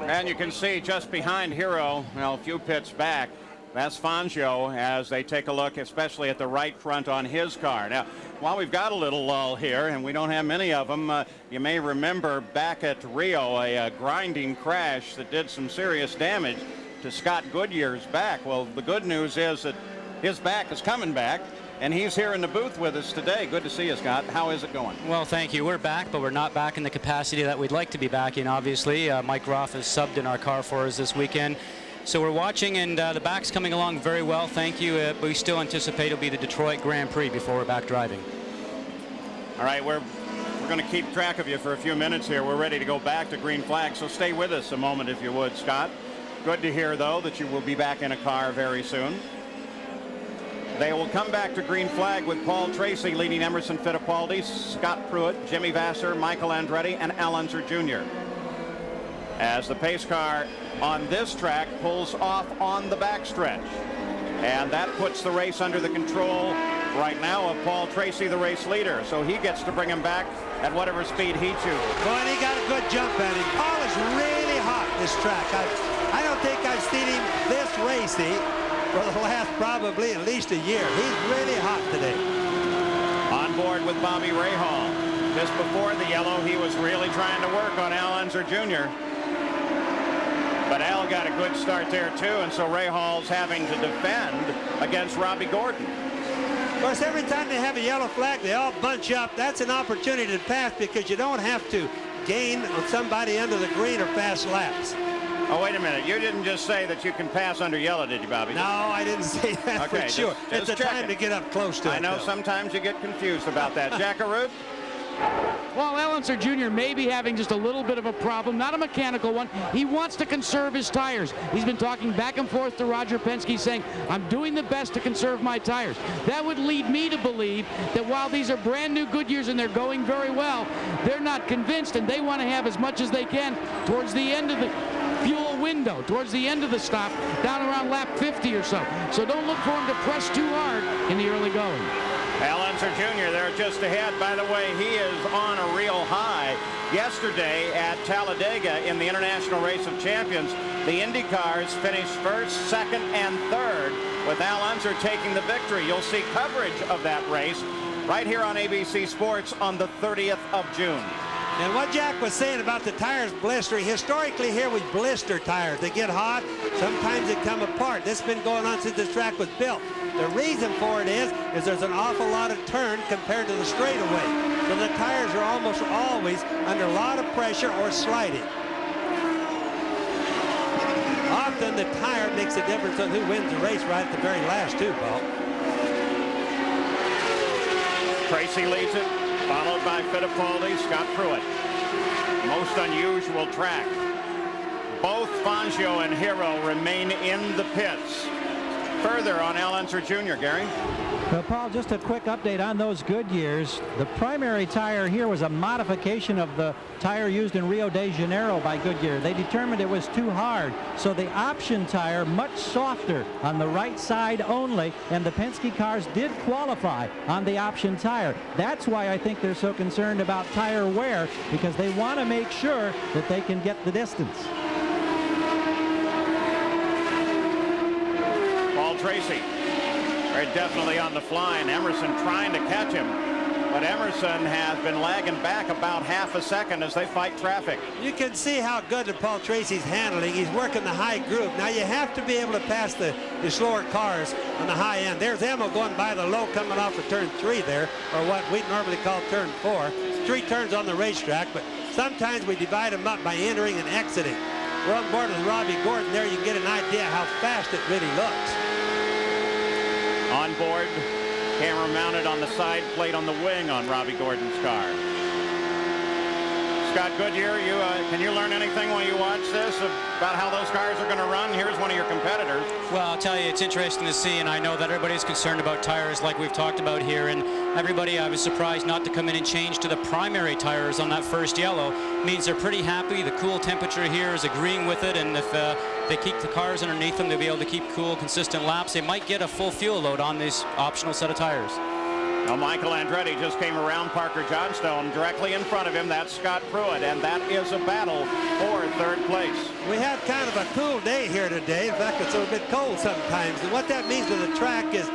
And you can see just behind Hero, well, a few pits back, that's Fangio as they take a look, especially at the right front on his car. Now, while we've got a little lull here, and we don't have many of them, you may remember back at Rio a grinding crash that did some serious damage to Scott Goodyear's back. Well, the good news is that his back is coming back, and he's here in the booth with us today. Good to see you, Scott. How is it going? Well, thank you. We're back, but we're not back in the capacity that we'd like to be back in, obviously. Mike Roth has subbed in our car for us this weekend. So we're watching, and the back's coming along very well, thank you. We still anticipate it'll be the Detroit Grand Prix before we're back driving. All right, we're going to keep track of you for a few minutes here. We're ready to go back to green flag, so stay with us a moment if you would, Scott. Good to hear, though, that you will be back in a car very soon. They will come back to green flag with Paul Tracy leading Emerson Fittipaldi, Scott Pruitt, Jimmy Vasser, Michael Andretti, and Al Unser Jr. As the pace car on this track pulls off on the backstretch. And that puts the race under the control right now of Paul Tracy, the race leader. So he gets to bring him back at whatever speed he chooses. Well, and he got a good jump at him. Paul is really hot this track. I don't think I've seen him this racy for the last probably at least a year. He's really hot today. On board with Bobby Rahal. Just before the yellow, he was really trying to work on Al Unser Jr. But Al got a good start there, too, and so Rahal's having to defend against Robbie Gordon. Of course, every time they have a yellow flag, they all bunch up. That's an opportunity to pass because you don't have to gain on somebody under the green or fast laps. Oh, wait a minute. You didn't just say that you can pass under yellow, did you, Bobby? No, I didn't say that okay, for sure. Just it's a time to get up close to it. I know sometimes you get confused about that. Jack Arute? Well, Al Unser Jr. may be having just a little bit of a problem, not a mechanical one. He wants to conserve his tires. He's been talking back and forth to Roger Penske saying, I'm doing the best to conserve my tires. That would lead me to believe that while these are brand new Goodyears and they're going very well, they're not convinced and they want to have as much as they can towards the end of the fuel window, towards the end of the stop, down around lap 50 or so. So don't look for him to press too hard in the early going. Al Unser Jr. there just ahead. By the way, he is on a real high. Yesterday at Talladega in the International Race of Champions, the Indy cars finished first, second, and third, with Al Unser taking the victory. You'll see coverage of that race right here on ABC Sports on the 30th of June. And what Jack was saying about the tires blistering, historically here we blister tires. They get hot, sometimes they come apart. This has been going on since this track was built. The reason for it is there's an awful lot of turn compared to the straightaway. So the tires are almost always under a lot of pressure or sliding. Often the tire makes a difference on who wins the race right at the very last too, Paul. Tracy leads it, followed by Fittipaldi, Scott Pruitt. Most unusual track. Both Fangio and Hero remain in the pits. Further on Al Unser Jr., Gary. Well, Paul, just a quick update on those Goodyears. The primary tire here was a modification of the tire used in Rio de Janeiro by Goodyear. They determined it was too hard, so the option tire, much softer on the right side only, and the Penske cars did qualify on the option tire. That's why I think they're so concerned about tire wear, because they want to make sure that they can get the distance. Paul Tracy. Very definitely on the fly, and Emerson trying to catch him. But Emerson has been lagging back about half a second as they fight traffic. You can see how good that Paul Tracy's handling. He's working the high groove. Now you have to be able to pass the slower cars on the high end. There's Emil going by the low coming off of turn 3 there, or what we normally call turn 4. 3 turns on the racetrack, but sometimes we divide them up by entering and exiting. We're on board with Robbie Gordon there. You can get an idea how fast it really looks. On board, camera mounted on the side plate on the wing on Robbie Gordon's car. Scott Goodyear, can you learn anything when you watch this about how those cars are going to run? Here's one of your competitors. Well, I'll tell you, it's interesting to see, and I know that everybody's concerned about tires like we've talked about here, and everybody, I was surprised not to come in and change to the primary tires on that first yellow. It means they're pretty happy. The cool temperature here is agreeing with it, and if they keep the cars underneath them, they'll be able to keep cool, consistent laps. They might get a full fuel load on this optional set of tires. Well, Michael Andretti just came around Parker Johnstone. Directly in front of him, that's Scott Pruitt, and that is a battle for third place. We had kind of a cool day here today. In fact, it's a little bit cold sometimes. And what that means to the track is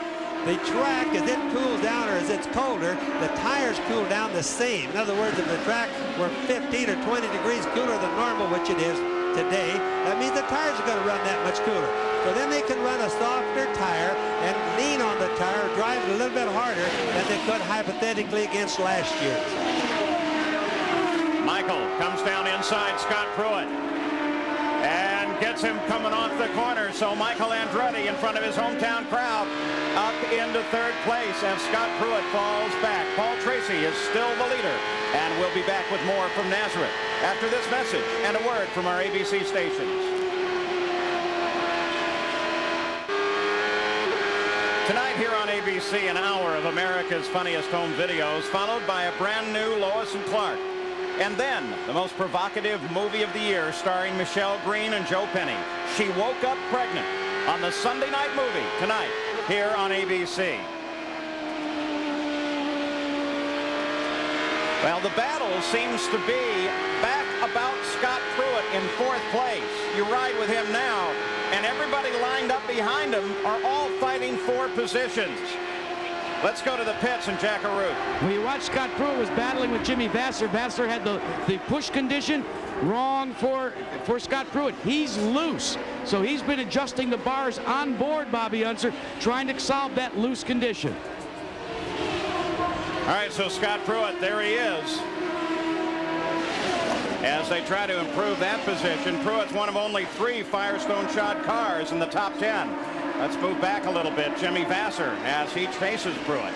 the track, as it cools down or as it's colder, the tires cool down the same. In other words, if the track were 15 or 20 degrees cooler than normal, which it is today, that means the tires are going to run that much cooler. So then they can run a softer tire and lean on the tire, drive it a little bit harder than they could hypothetically against last year's. Michael comes down inside Scott Pruitt and gets him coming off the corner. So Michael Andretti in front of his hometown crowd up into third place as Scott Pruitt falls back. Paul Tracy is still the leader, and we'll be back with more from Nazareth after this message and a word from our ABC stations. Tonight here on ABC, an hour of America's Funniest Home Videos, followed by a brand new Lois and Clark. And then the most provocative movie of the year, starring Michelle Green and Joe Penny. She Woke Up Pregnant, on the Sunday night movie tonight here on ABC. Well, the battle seems to be back about Scott Pruitt in fourth place. You ride with him now, and everybody lined up behind him are all fighting for positions. Let's go to the pits and Jack Arute. When you watch, Scott Pruitt was battling with Jimmy Vasser. Vasser had the push condition wrong for Scott Pruitt. He's loose, so he's been adjusting the bars on board, Bobby Unser, trying to solve that loose condition. All right, so Scott Pruitt, there he is. As they try to improve that position, Pruitt's one of only 3 Firestone shod cars in the top 10. Let's move back a little bit. Jimmy Vasser as he chases Pruitt.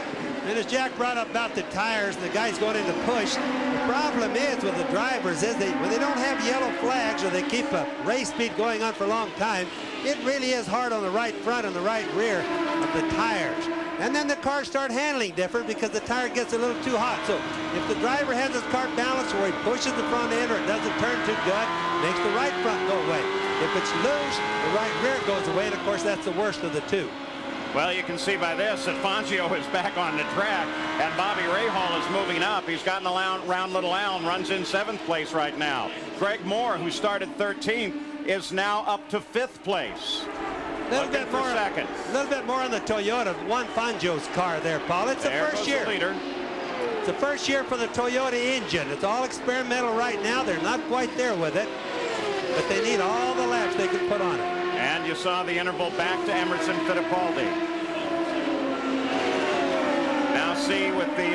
And as Jack brought up about the tires, the guys going into push, the problem is with the drivers is when they don't have yellow flags or they keep a race speed going on for a long time, it really is hard on the right front and the right rear of the tires. And then the cars start handling different because the tire gets a little too hot. So if the driver has his car balanced where he pushes the front end or it doesn't turn too good, makes the right front go away. If it's loose, the right rear goes away, and of course that's the worst of the two. Well, you can see by this that Fangio is back on the track, and Bobby Rahal is moving up. He's gotten around Little Elm, runs in 7th place right now. Greg Moore, who started 13th, is now up to 5th place. A little bit more on the Toyota, Juan Fangio's car there, Paul. It's the first year. The leader. the first year for the Toyota engine. It's all experimental right now. They're not quite there with it, but they need all the laps they can put on it. And you saw the interval back to Emerson Fittipaldi. Now see with the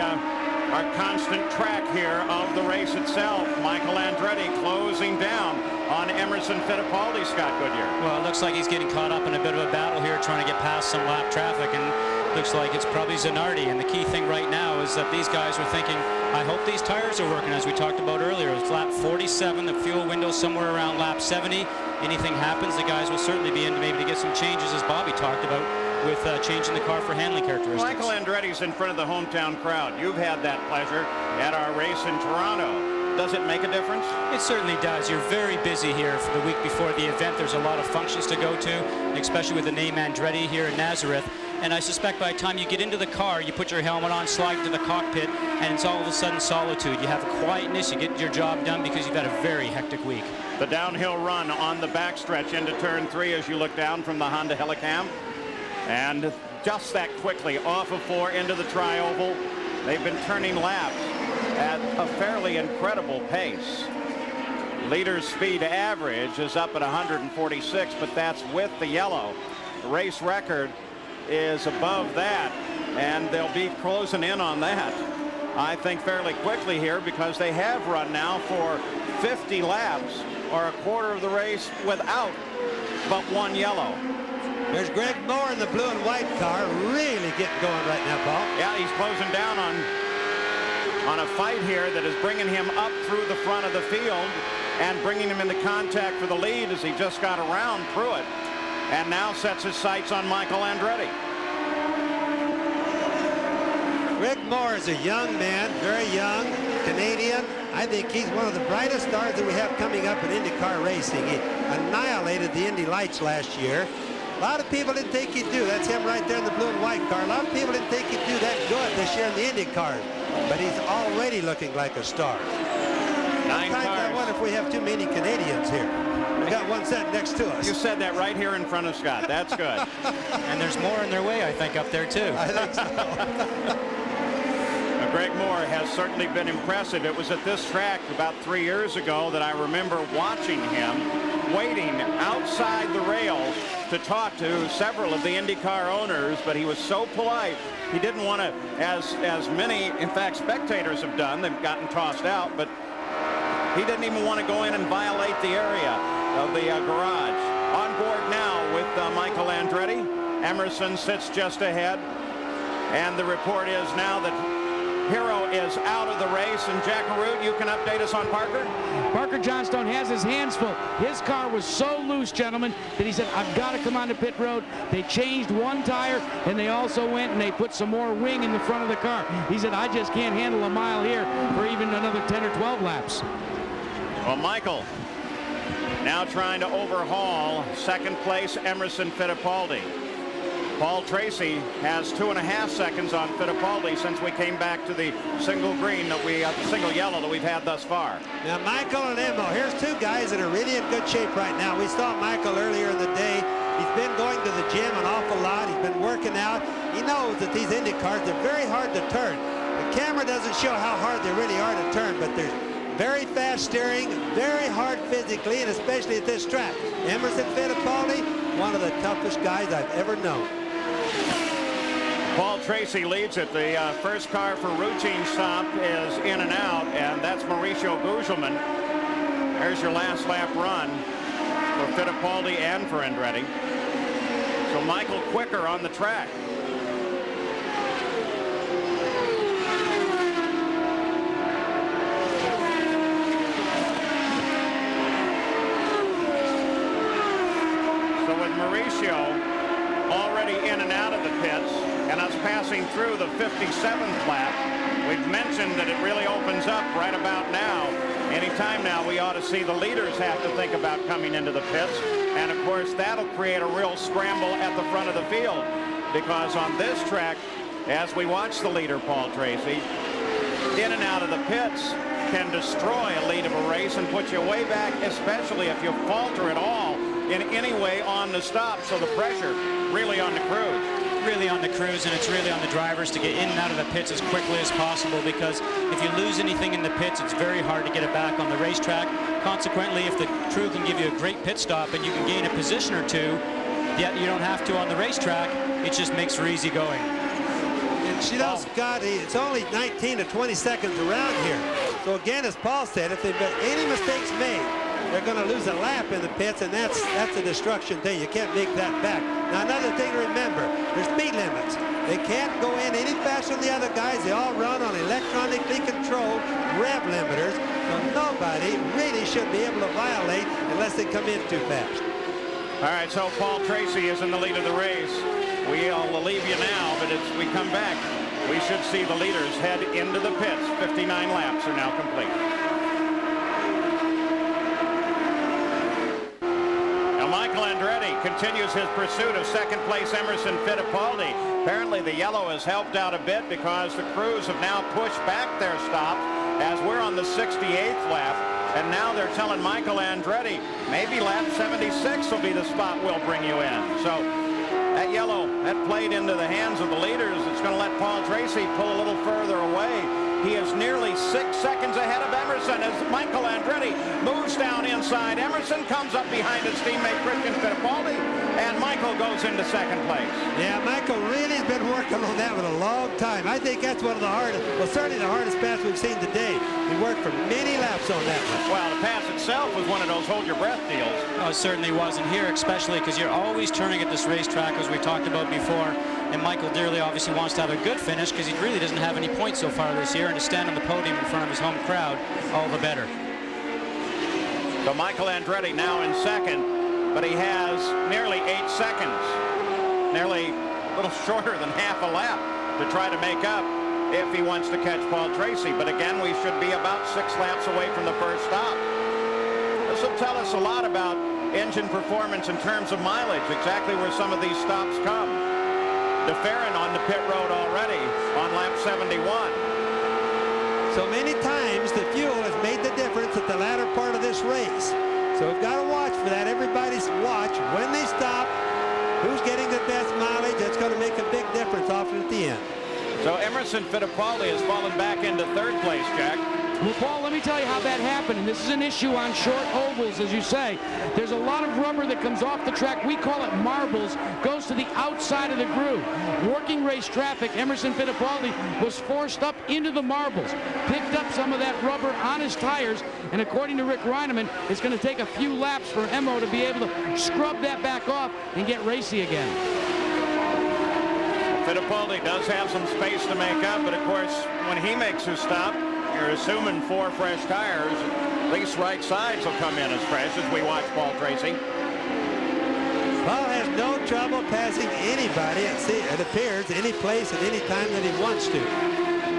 our constant track here of the race itself, Michael Andretti closing down on Emerson Fittipaldi, Scott Goodyear. Well, it looks like he's getting caught up in a bit of a battle here trying to get past some lap traffic, and looks like it's probably Zanardi. And the key thing right now is that these guys are thinking, I hope these tires are working, as we talked about earlier. It's lap 47, the fuel window somewhere around lap 70. Anything happens, the guys will certainly be in maybe to get some changes, as Bobby talked about, with changing the car for handling characteristics. Michael Andretti's in front of the hometown crowd. You've had that pleasure at our race in Toronto. Does it make a difference? It certainly does. You're very busy here for the week before the event. There's a lot of functions to go to, especially with the name Andretti here in Nazareth. And I suspect by the time you get into the car, you put your helmet on, slide into the cockpit, and it's all of a sudden solitude. You have a quietness, you get your job done because you've had a very hectic week. The downhill run on the backstretch into turn 3 as you look down from the Honda Helicam. And just that quickly off of 4 into the tri-oval. They've been turning laps at a fairly incredible pace. Leader speed average is up at 146, but that's with the yellow. The race record is above that, and they'll be closing in on that, I think, fairly quickly here, because they have run now for 50 laps, or a quarter of the race, without but one yellow. There's Greg Moore in the blue and white car, really getting going right now, Paul. Yeah, he's closing down on a fight here that is bringing him up through the front of the field and bringing him into contact for the lead as he just got around Pruitt and now sets his sights on Michael Andretti. Greg Moore is a young man, very young, Canadian. I think he's one of the brightest stars that we have coming up in IndyCar racing. He annihilated the Indy Lights last year. A lot of people didn't think he'd do. That's him right there in the blue and white car. A lot of people didn't think he'd do that good this year in the Indy cars, but he's already looking like a star. 9 cars. I wonder if we have too many Canadians here. We got one set next to us. You said that right here in front of Scott. That's good. And there's more in their way, I think, up there too. I think so. Greg Moore has certainly been impressive. It was at this track about 3 years ago that I remember watching him waiting outside the rails to talk to several of the IndyCar owners, but he was so polite. He didn't want to, as many, in fact, spectators have done. They've gotten tossed out, but he didn't even want to go in and violate the area of the garage. On board now with Michael Andretti. Emerson sits just ahead, and the report is now that Hero is out of the race, and Jack Arute, you can update us on Parker? Parker Johnstone has his hands full. His car was so loose, gentlemen, that he said, I've got to come onto pit road. They changed one tire, and they also went and they put some more wing in the front of the car. He said, I just can't handle a mile here for even another 10 or 12 laps. Well, Michael now trying to overhaul second place Emerson Fittipaldi. Paul Tracy has 2.5 seconds on Fittipaldi since we came back to the single green that the single yellow that we've had thus far. Now Michael and Emmo, here's two guys that are really in good shape right now. We saw Michael earlier in the day. He's been going to the gym an awful lot. He's been working out. He knows that these Indy cars are very hard to turn. The camera doesn't show how hard they really are to turn, but there's very fast steering, very hard physically, and especially at this track. Emerson Fittipaldi, one of the toughest guys I've ever known. Paul Tracy leads it. The first car for routine stop is in and out, and that's Mauricio Gugelmin. There's your last lap run for Fittipaldi and for Andretti. So Michael quicker on the track. So with Mauricio already in and out of the pits, and us passing through the 57th lap, we've mentioned that it really opens up right about now. Anytime now, we ought to see the leaders have to think about coming into the pits, and of course that'll create a real scramble at the front of the field, because on this track, as we watch the leader, Paul Tracy, in and out of the pits can destroy a lead of a race and put you way back, especially if you falter at all in any way on the stop. So the pressure really on the crews. really on the crews and it's really on the drivers to get in and out of the pits as quickly as possible, because if you lose anything in the pits, it's very hard to get it back on the racetrack. Consequently, if the crew can give you a great pit stop and you can gain a position or two, yet you don't have to on the racetrack, it just makes for easy going. And you know, Scotty, it's only 19 to 20 seconds around here. So again, as Paul said, if they've got any mistakes made, they're going to lose a lap in the pits, and that's a destruction thing. You can't make that back. Now, another thing to remember, there's speed limits. They can't go in any faster than the other guys. They all run on electronically controlled rev limiters, so nobody really should be able to violate unless they come in too fast. All right, so Paul Tracy is in the lead of the race. We'll leave you now, but as we come back, we should see the leaders head into the pits. 59 laps are now complete. Now Michael Andretti continues his pursuit of second place Emerson Fittipaldi. Apparently the yellow has helped out a bit because the crews have now pushed back their stop as we're on the 68th lap. And now they're telling Michael Andretti maybe lap 76 will be the spot we'll bring you in. So that yellow, that played into the hands of the leaders. It's going to let Paul Tracy pull a little further away. He is nearly 6 seconds ahead of Emerson as Michael Andretti moves down inside. Emerson comes up behind his teammate Christian Fittipaldi, and Michael goes into second place. Yeah, Michael really has been working on that one a long time. I think that's one of the hardest, well, certainly the hardest pass we've seen today. He worked for many laps on that one. Well, the pass itself was one of those hold-your-breath deals. Oh, it certainly was, and here especially because you're always turning at this racetrack, as we talked about before. And Michael dearly obviously wants to have a good finish because he really doesn't have any points so far this year, and to stand on the podium in front of his home crowd, all the better. So Michael Andretti now in second, but he has nearly 8 seconds, nearly a little shorter than half a lap to try to make up if he wants to catch Paul Tracy. But again, we should be about 6 laps away from the first stop. This will tell us a lot about engine performance in terms of mileage, exactly where some of these stops come. DeFerrin on the pit road already on lap 71. So many times the fuel has made the difference at the latter part of this race. So we've got to watch for that. Everybody's watch when they stop, who's getting the best mileage. That's going to make a big difference often at the end. So Emerson Fittipaldi has fallen back into third place, Jack. Well, Paul, let me tell you how that happened, and this is an issue on short ovals, as you say. There's a lot of rubber that comes off the track. We call it marbles, goes to the outside of the groove. Working race traffic, Emerson Fittipaldi was forced up into the marbles, picked up some of that rubber on his tires, and according to Rick Reineman, it's going to take a few laps for Emo to be able to scrub that back off and get racy again. Fittipaldi does have some space to make up, but of course, when he makes his stop, you're assuming 4 fresh tires. At least right sides will come in as fresh as we watch Paul Tracy. Paul has no trouble passing anybody, it appears, any place at any time that he wants to.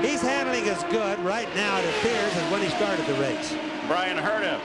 He's handling as good right now, it appears, as when he started the race. Brian Herta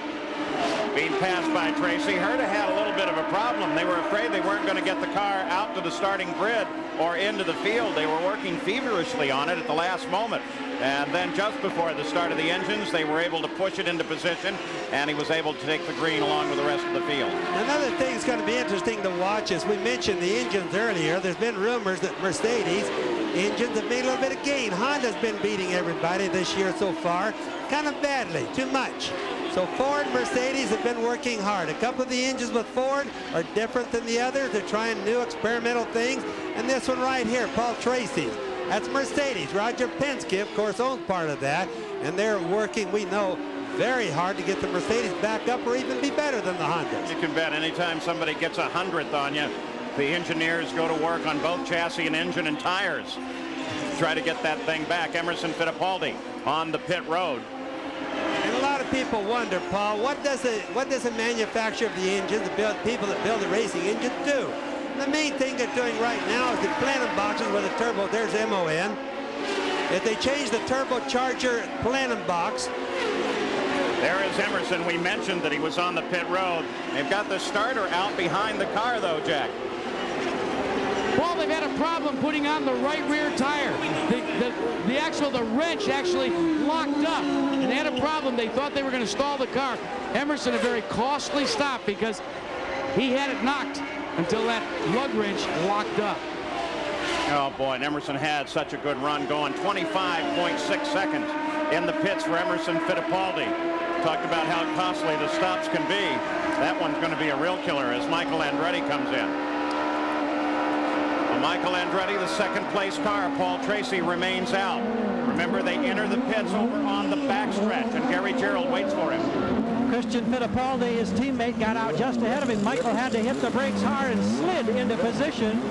being passed by Tracy. Herta had a little bit of a problem. They were afraid they weren't going to get the car out to the starting grid or into the field. They were working feverishly on it at the last moment. And then just before the start of the engines, they were able to push it into position, and he was able to take the green along with the rest of the field. Another thing that's going to be interesting to watch is we mentioned the engines earlier. There's been rumors that Mercedes engines have made a little bit of gain. Honda's been beating everybody this year so far, kind of badly, too much. So Ford and Mercedes have been working hard. A couple of the engines with Ford are different than the others. They're trying new experimental things. And this one right here, Paul Tracy, that's Mercedes. Roger Penske, of course, owns part of that. And they're working, we know, very hard to get the Mercedes back up or even be better than the Hondas. You can bet anytime somebody gets 100th on you, the engineers go to work on both chassis and engine and tires. Try to get that thing back. Emerson Fittipaldi on the pit road. And a lot of people wonder, Paul, what does a manufacturer of the engine, the people that build the racing engine, do? The main thing they're doing right now is the plenum boxes where the turbo, there's MON. If they change the turbocharger plenum box. There is Emerson. We mentioned that he was on the pit road. They've got the starter out behind the car, though, Jack. Well, they've had a problem putting on the right rear tire. The wrench actually locked up, and they had a problem. They thought they were going to stall the car. Emerson, a very costly stop because he had it knocked until that lug wrench locked up. Oh, boy, and Emerson had such a good run going. 25.6 seconds in the pits for Emerson Fittipaldi. Talked about how costly the stops can be. That one's going to be a real killer as Michael Andretti comes in. Well, Michael Andretti, the second place car. Paul Tracy remains out. Remember, they enter the pits over on the backstretch, and Gary Gerald waits for him. Christian Fittipaldi, his teammate, got out just ahead of him. Michael had to hit the brakes hard and slid into position.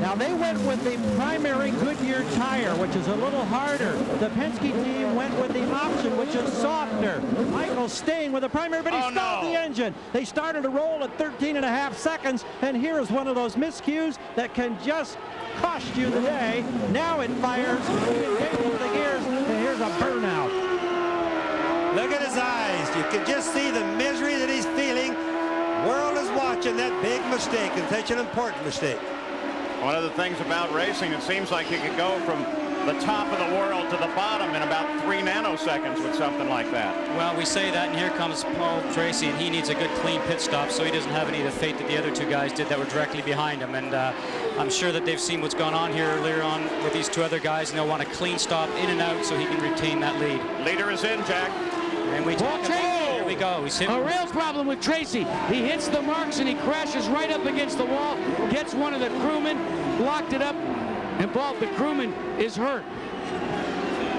Now they went with the primary Goodyear tire, which is a little harder. The Penske team went with the option, which is softer. Michael staying with the primary, but he stalled the engine. They started to roll at 13.5 seconds, and here is one of those miscues that can just cost you the day. Now it fires, it changes the gears, and here's a burnout. Look at his eyes. You can just see the misery that he's feeling. World is watching that big mistake, and such an important mistake. One of the things about racing, it seems like you could go from the top of the world to the bottom in about 3 nanoseconds with something like that. Well, we say that, and here comes Paul Tracy, and he needs a good, clean pit stop, so he doesn't have any of the fate that the other two guys did that were directly behind him. And I'm sure that they've seen what's gone on here earlier on with these two other guys, and they'll want a clean stop in and out so he can retain that lead. Leader is in, Jack. And we Paul Tracy. Here we go. He's hit. A real problem with Tracy. He hits the marks and he crashes right up against the wall, gets one of the crewmen, locked it up, and Paul, the crewman, is hurt.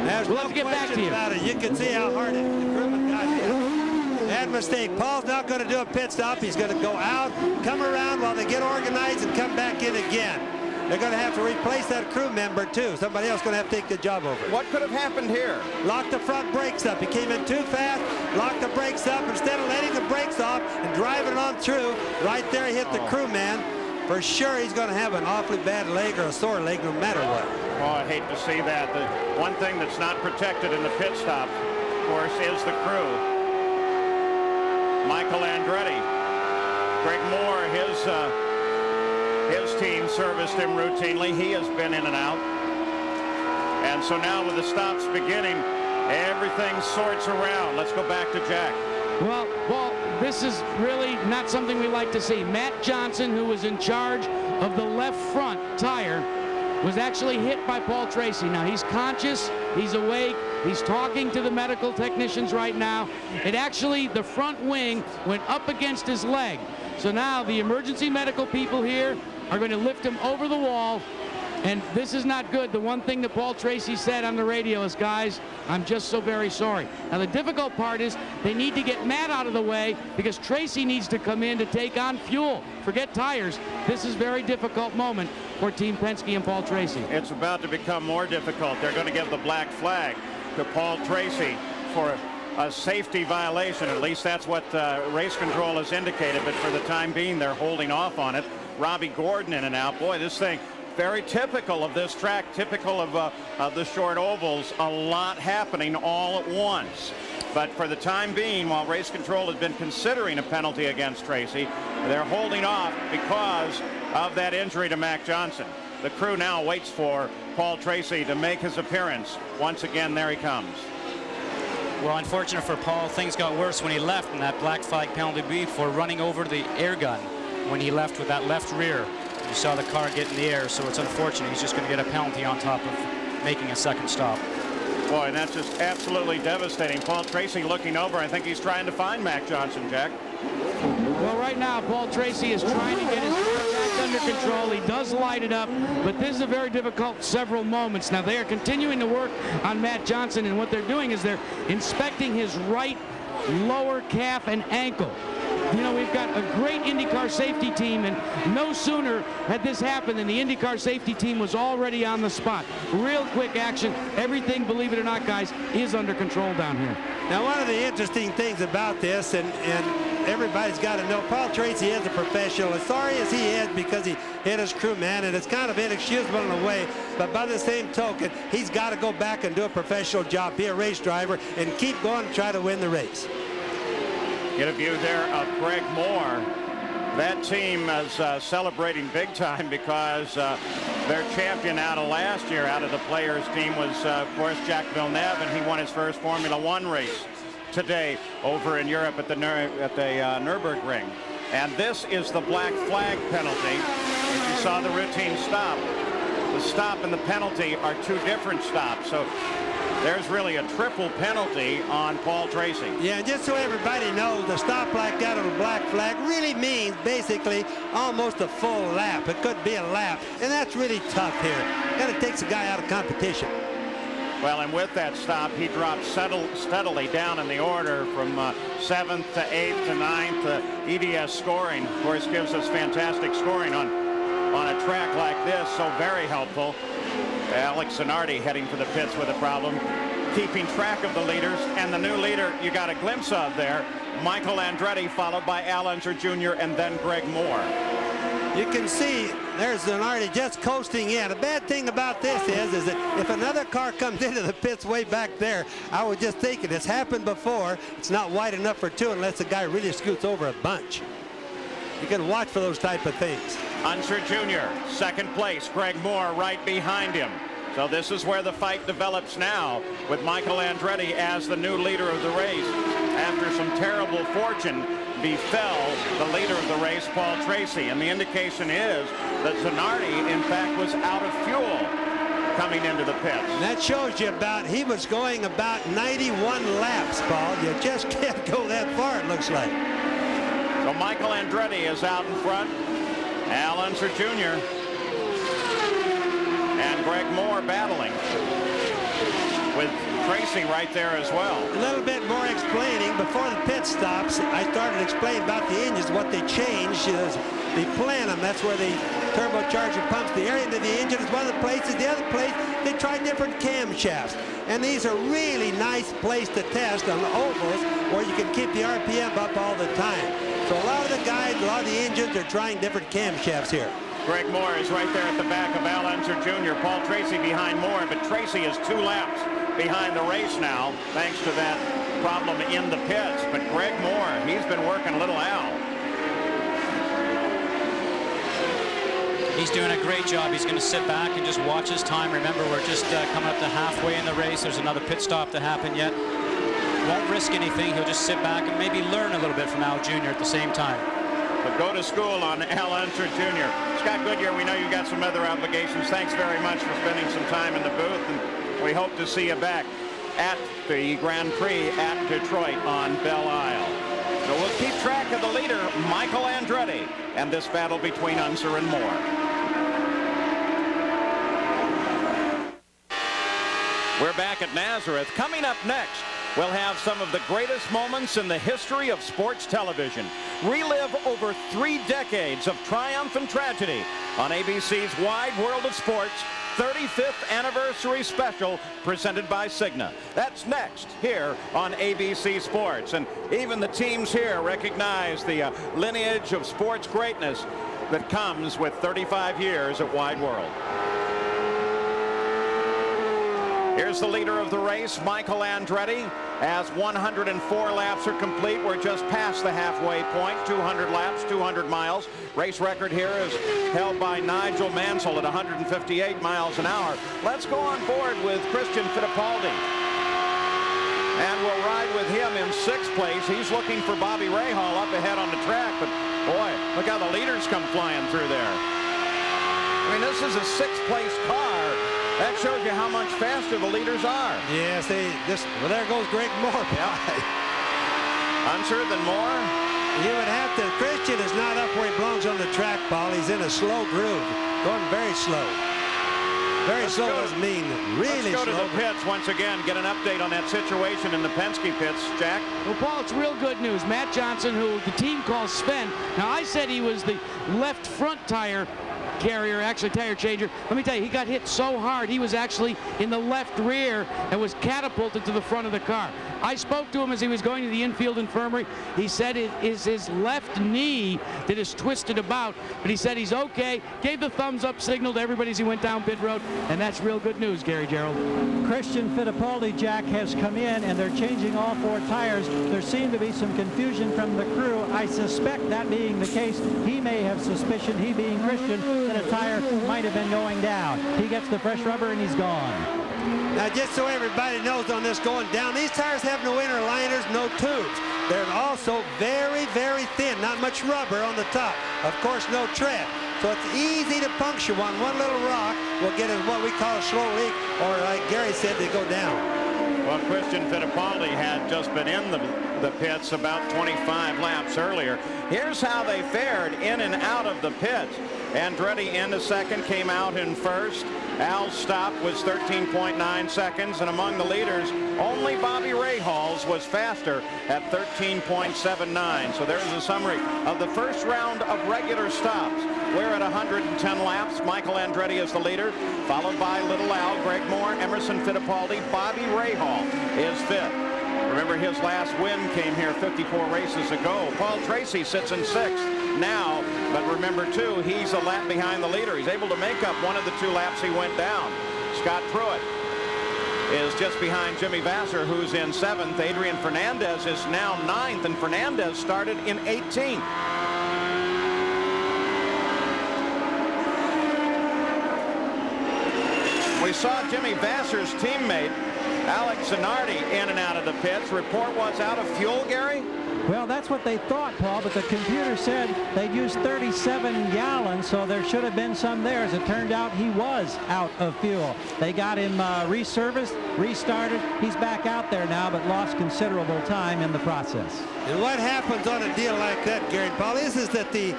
There's we'll no have to get back to you. about it. You can see how hard the crewman got hit. Bad mistake. Paul's not going to do a pit stop. He's going to go out, come around while they get organized, and come back in again. They're going to have to replace that crew member, too. Somebody else is going to have to take the job over. What could have happened here? Locked the front brakes up. He came in too fast, locked the brakes up. Instead of letting the brakes off and driving it on through, right there he hit the crewman. For sure, he's going to have an awfully bad leg or a sore leg no matter what. Oh, I hate to see that. The one thing that's not protected in the pit stop, of course, is the crew. Michael Andretti. Greg Moore, his team serviced him routinely. He has been in and out. And so now with the stops beginning, everything sorts around. Let's go back to Jack. Well, this is really not something we like to see. Matt Johnson, who was in charge of the left front tire, was actually hit by Paul Tracy. Now, he's conscious, he's awake, he's talking to the medical technicians right now. It actually, the front wing went up against his leg. So now the emergency medical people here are going to lift him over the wall, and this is not good. The one thing that Paul Tracy said on the radio is, guys, I'm just so very sorry. Now, the difficult part is they need to get Matt out of the way because Tracy needs to come in to take on fuel. Forget tires. This is a very difficult moment for Team Penske and Paul Tracy. It's about to become more difficult. They're going to give the black flag to Paul Tracy for a safety violation. At least that's what race control has indicated, but for the time being, they're holding off on it. Robbie Gordon in and out. Boy, this thing, very typical of this track, typical of the short ovals, a lot happening all at once. But for the time being, while race control has been considering a penalty against Tracy, they're holding off because of that injury to Mac Johnson. The crew now waits for Paul Tracy to make his appearance. Once again, there he comes. Well, unfortunate for Paul, things got worse when he left in that black flag penalty for running over the air gun when he left with that left rear. You saw the car get in the air, so it's unfortunate. He's just going to get a penalty on top of making a second stop. Boy, and that's just absolutely devastating. Paul Tracy looking over. I think he's trying to find Mac Johnson, Jack. Well, right now, Paul Tracy is trying to get his car back under control. He does light it up, but this is a very difficult several moments. Now, they are continuing to work on Matt Johnson, and what they're doing is they're inspecting his right lower calf and ankle. You know, we've got a great IndyCar safety team, and no sooner had this happened than the IndyCar safety team was already on the spot. Real quick action. Everything, believe it or not, guys, is under control down here. Now, one of the interesting things about this, and everybody's got to know, Paul Tracy is a professional. As sorry as he is because he hit his crewman, and it's kind of inexcusable in a way, but by the same token, he's got to go back and do a professional job, be a race driver, and keep going to try to win the race. Get a view there of Greg Moore. That team is celebrating big time because their champion out of last year, out of the players team, was, of course, Jacques Villeneuve, and he won his first Formula One race today over in Europe at the Nürburgring. And this is the black flag penalty. If you saw the routine stop, the stop and the penalty are two different stops. So there's really a triple penalty on Paul Tracy. Yeah, just so everybody knows, the stop like that on a black flag really means basically almost a full lap. It could be a lap, and that's really tough here. And it takes a guy out of competition. Well, and with that stop, he dropped steadily down in the order from 7th to 8th to 9th to EDS scoring. Of course, gives us fantastic scoring on a track like this, so very helpful. Alex Zanardi heading for the pits with a problem, keeping track of the leaders, and the new leader you got a glimpse of there, Michael Andretti, followed by Al Unser Jr. and then Greg Moore. You can see there's Zanardi just coasting in. The bad thing about this is that if another car comes into the pits way back there, I would just think it has happened before. It's not wide enough for two unless the guy really scoots over a bunch. You can watch for those type of things. Unser Jr., second place. Greg Moore right behind him. So this is where the fight develops now with Michael Andretti as the new leader of the race. After some terrible fortune befell the leader of the race, Paul Tracy. And the indication is that Zanardi, in fact, was out of fuel coming into the pits. And that shows you he was going about 91 laps, Paul. You just can't go that far, it looks like. So Michael Andretti is out in front. Al Unser Jr. and Greg Moore battling with Tracy right there as well. A little bit more explaining. Before the pit stops, I started explaining about the engines. What they changed is the plenum. That's where the turbocharger pumps the air into the engine. Is one of the places. The other place, they tried different camshafts. And these are really nice place to test on the ovals where you can keep the RPM up all the time. So a lot of the guys, a lot of the engines are trying different camshafts here. Greg Moore is right there at the back of Al Unser Jr. Paul Tracy behind Moore, but Tracy is 2 laps behind the race now, thanks to that problem in the pits. But Greg Moore, he's been working a little Al. He's doing a great job. He's going to sit back and just watch his time. Remember, we're just coming up to halfway in the race. There's another pit stop to happen yet. Won't risk anything. He'll just sit back and maybe learn a little bit from Al Jr. at the same time. But go to school on Al Unser Jr. Scott Goodyear, we know you've got some other obligations. Thanks very much for spending some time in the booth, and we hope to see you back at the Grand Prix at Detroit on Belle Isle. So we'll keep track of the leader, Michael Andretti, and this battle between Unser and Moore. We're back at Nazareth. Coming up next, we'll have some of the greatest moments in the history of sports television. Relive over 3 decades of triumph and tragedy on ABC's Wide World of Sports 35th Anniversary Special presented by Cigna. That's next here on ABC Sports. And even the teams here recognize the lineage of sports greatness that comes with 35 years at Wide World. Here's the leader of the race, Michael Andretti, as 104 laps are complete. We're just past the halfway point, 200 laps, 200 miles. Race record here is held by Nigel Mansell at 158 miles an hour. Let's go on board with Christian Fittipaldi. And we'll ride with him in 6th place. He's looking for Bobby Rahal up ahead on the track, but boy, look how the leaders come flying through there. I mean, this is a 6th place car. That shows you how much faster the leaders are. Yes, well, there goes Greg Moore. Unser than Moore. You would have to. Christian is not up where he belongs on the track, Paul. He's in a slow groove, going very slow. Very slow doesn't mean really slow. Let's go to the pits once again, get an update on that situation in the Penske pits, Jack. Well, Paul, it's real good news. Matt Johnson, who the team calls Sven. Now, I said he was the left front tire carrier, actually tire changer. Let me tell you, he got hit so hard, he was actually in the left rear and was catapulted to the front of the car. I spoke to him as he was going to the infield infirmary. He said it is his left knee that is twisted about, but he said he's okay. Gave the thumbs up signal to everybody as he went down pit road, and that's real good news, Gary Gerald. Christian Fittipaldi, Jack, has come in, and they're changing all 4 tires. There seemed to be some confusion from the crew. I suspect that being the case, he may have suspicion, he being Christian, that a tire might have been going down. He gets the fresh rubber, and he's gone. Now, just so everybody knows on this going down, these tires have no inner liners, no tubes. They're also very, very thin, not much rubber on the top. Of course, no tread. So it's easy to puncture one. One little rock will get in what we call a slow leak, or like Gary said, they go down. Well, Christian Fittipaldi had just been in the pits about 25 laps earlier. Here's how they fared in and out of the pits. Andretti into second, came out in first. Al's stop was 13.9 seconds, and among the leaders, only Bobby Rahals was faster at 13.79. So there's a summary of the first round of regular stops. We're at 110 laps. Michael Andretti is the leader, followed by Little Al, Greg Moore, Emerson Fittipaldi. Bobby Rahal is fifth. Remember, his last win came here 54 races ago. Paul Tracy sits in sixth now, but remember, too, he's a lap behind the leader. He's able to make up one of the 2 laps he went down. Scott Pruitt is just behind Jimmy Vasser, who's in 7th. Adrian Fernandez is now 9th, and Fernandez started in 18th. We saw Jimmy Vasser's teammate, Alex Zanardi, in and out of the pits. Report was out of fuel, Gary? Well, that's what they thought, Paul, but the computer said they'd used 37 gallons, so there should have been some there. As it turned out, he was out of fuel. They got him reserviced, restarted. He's back out there now, but lost considerable time in the process. And what happens on a deal like that, Gary Paul, is that the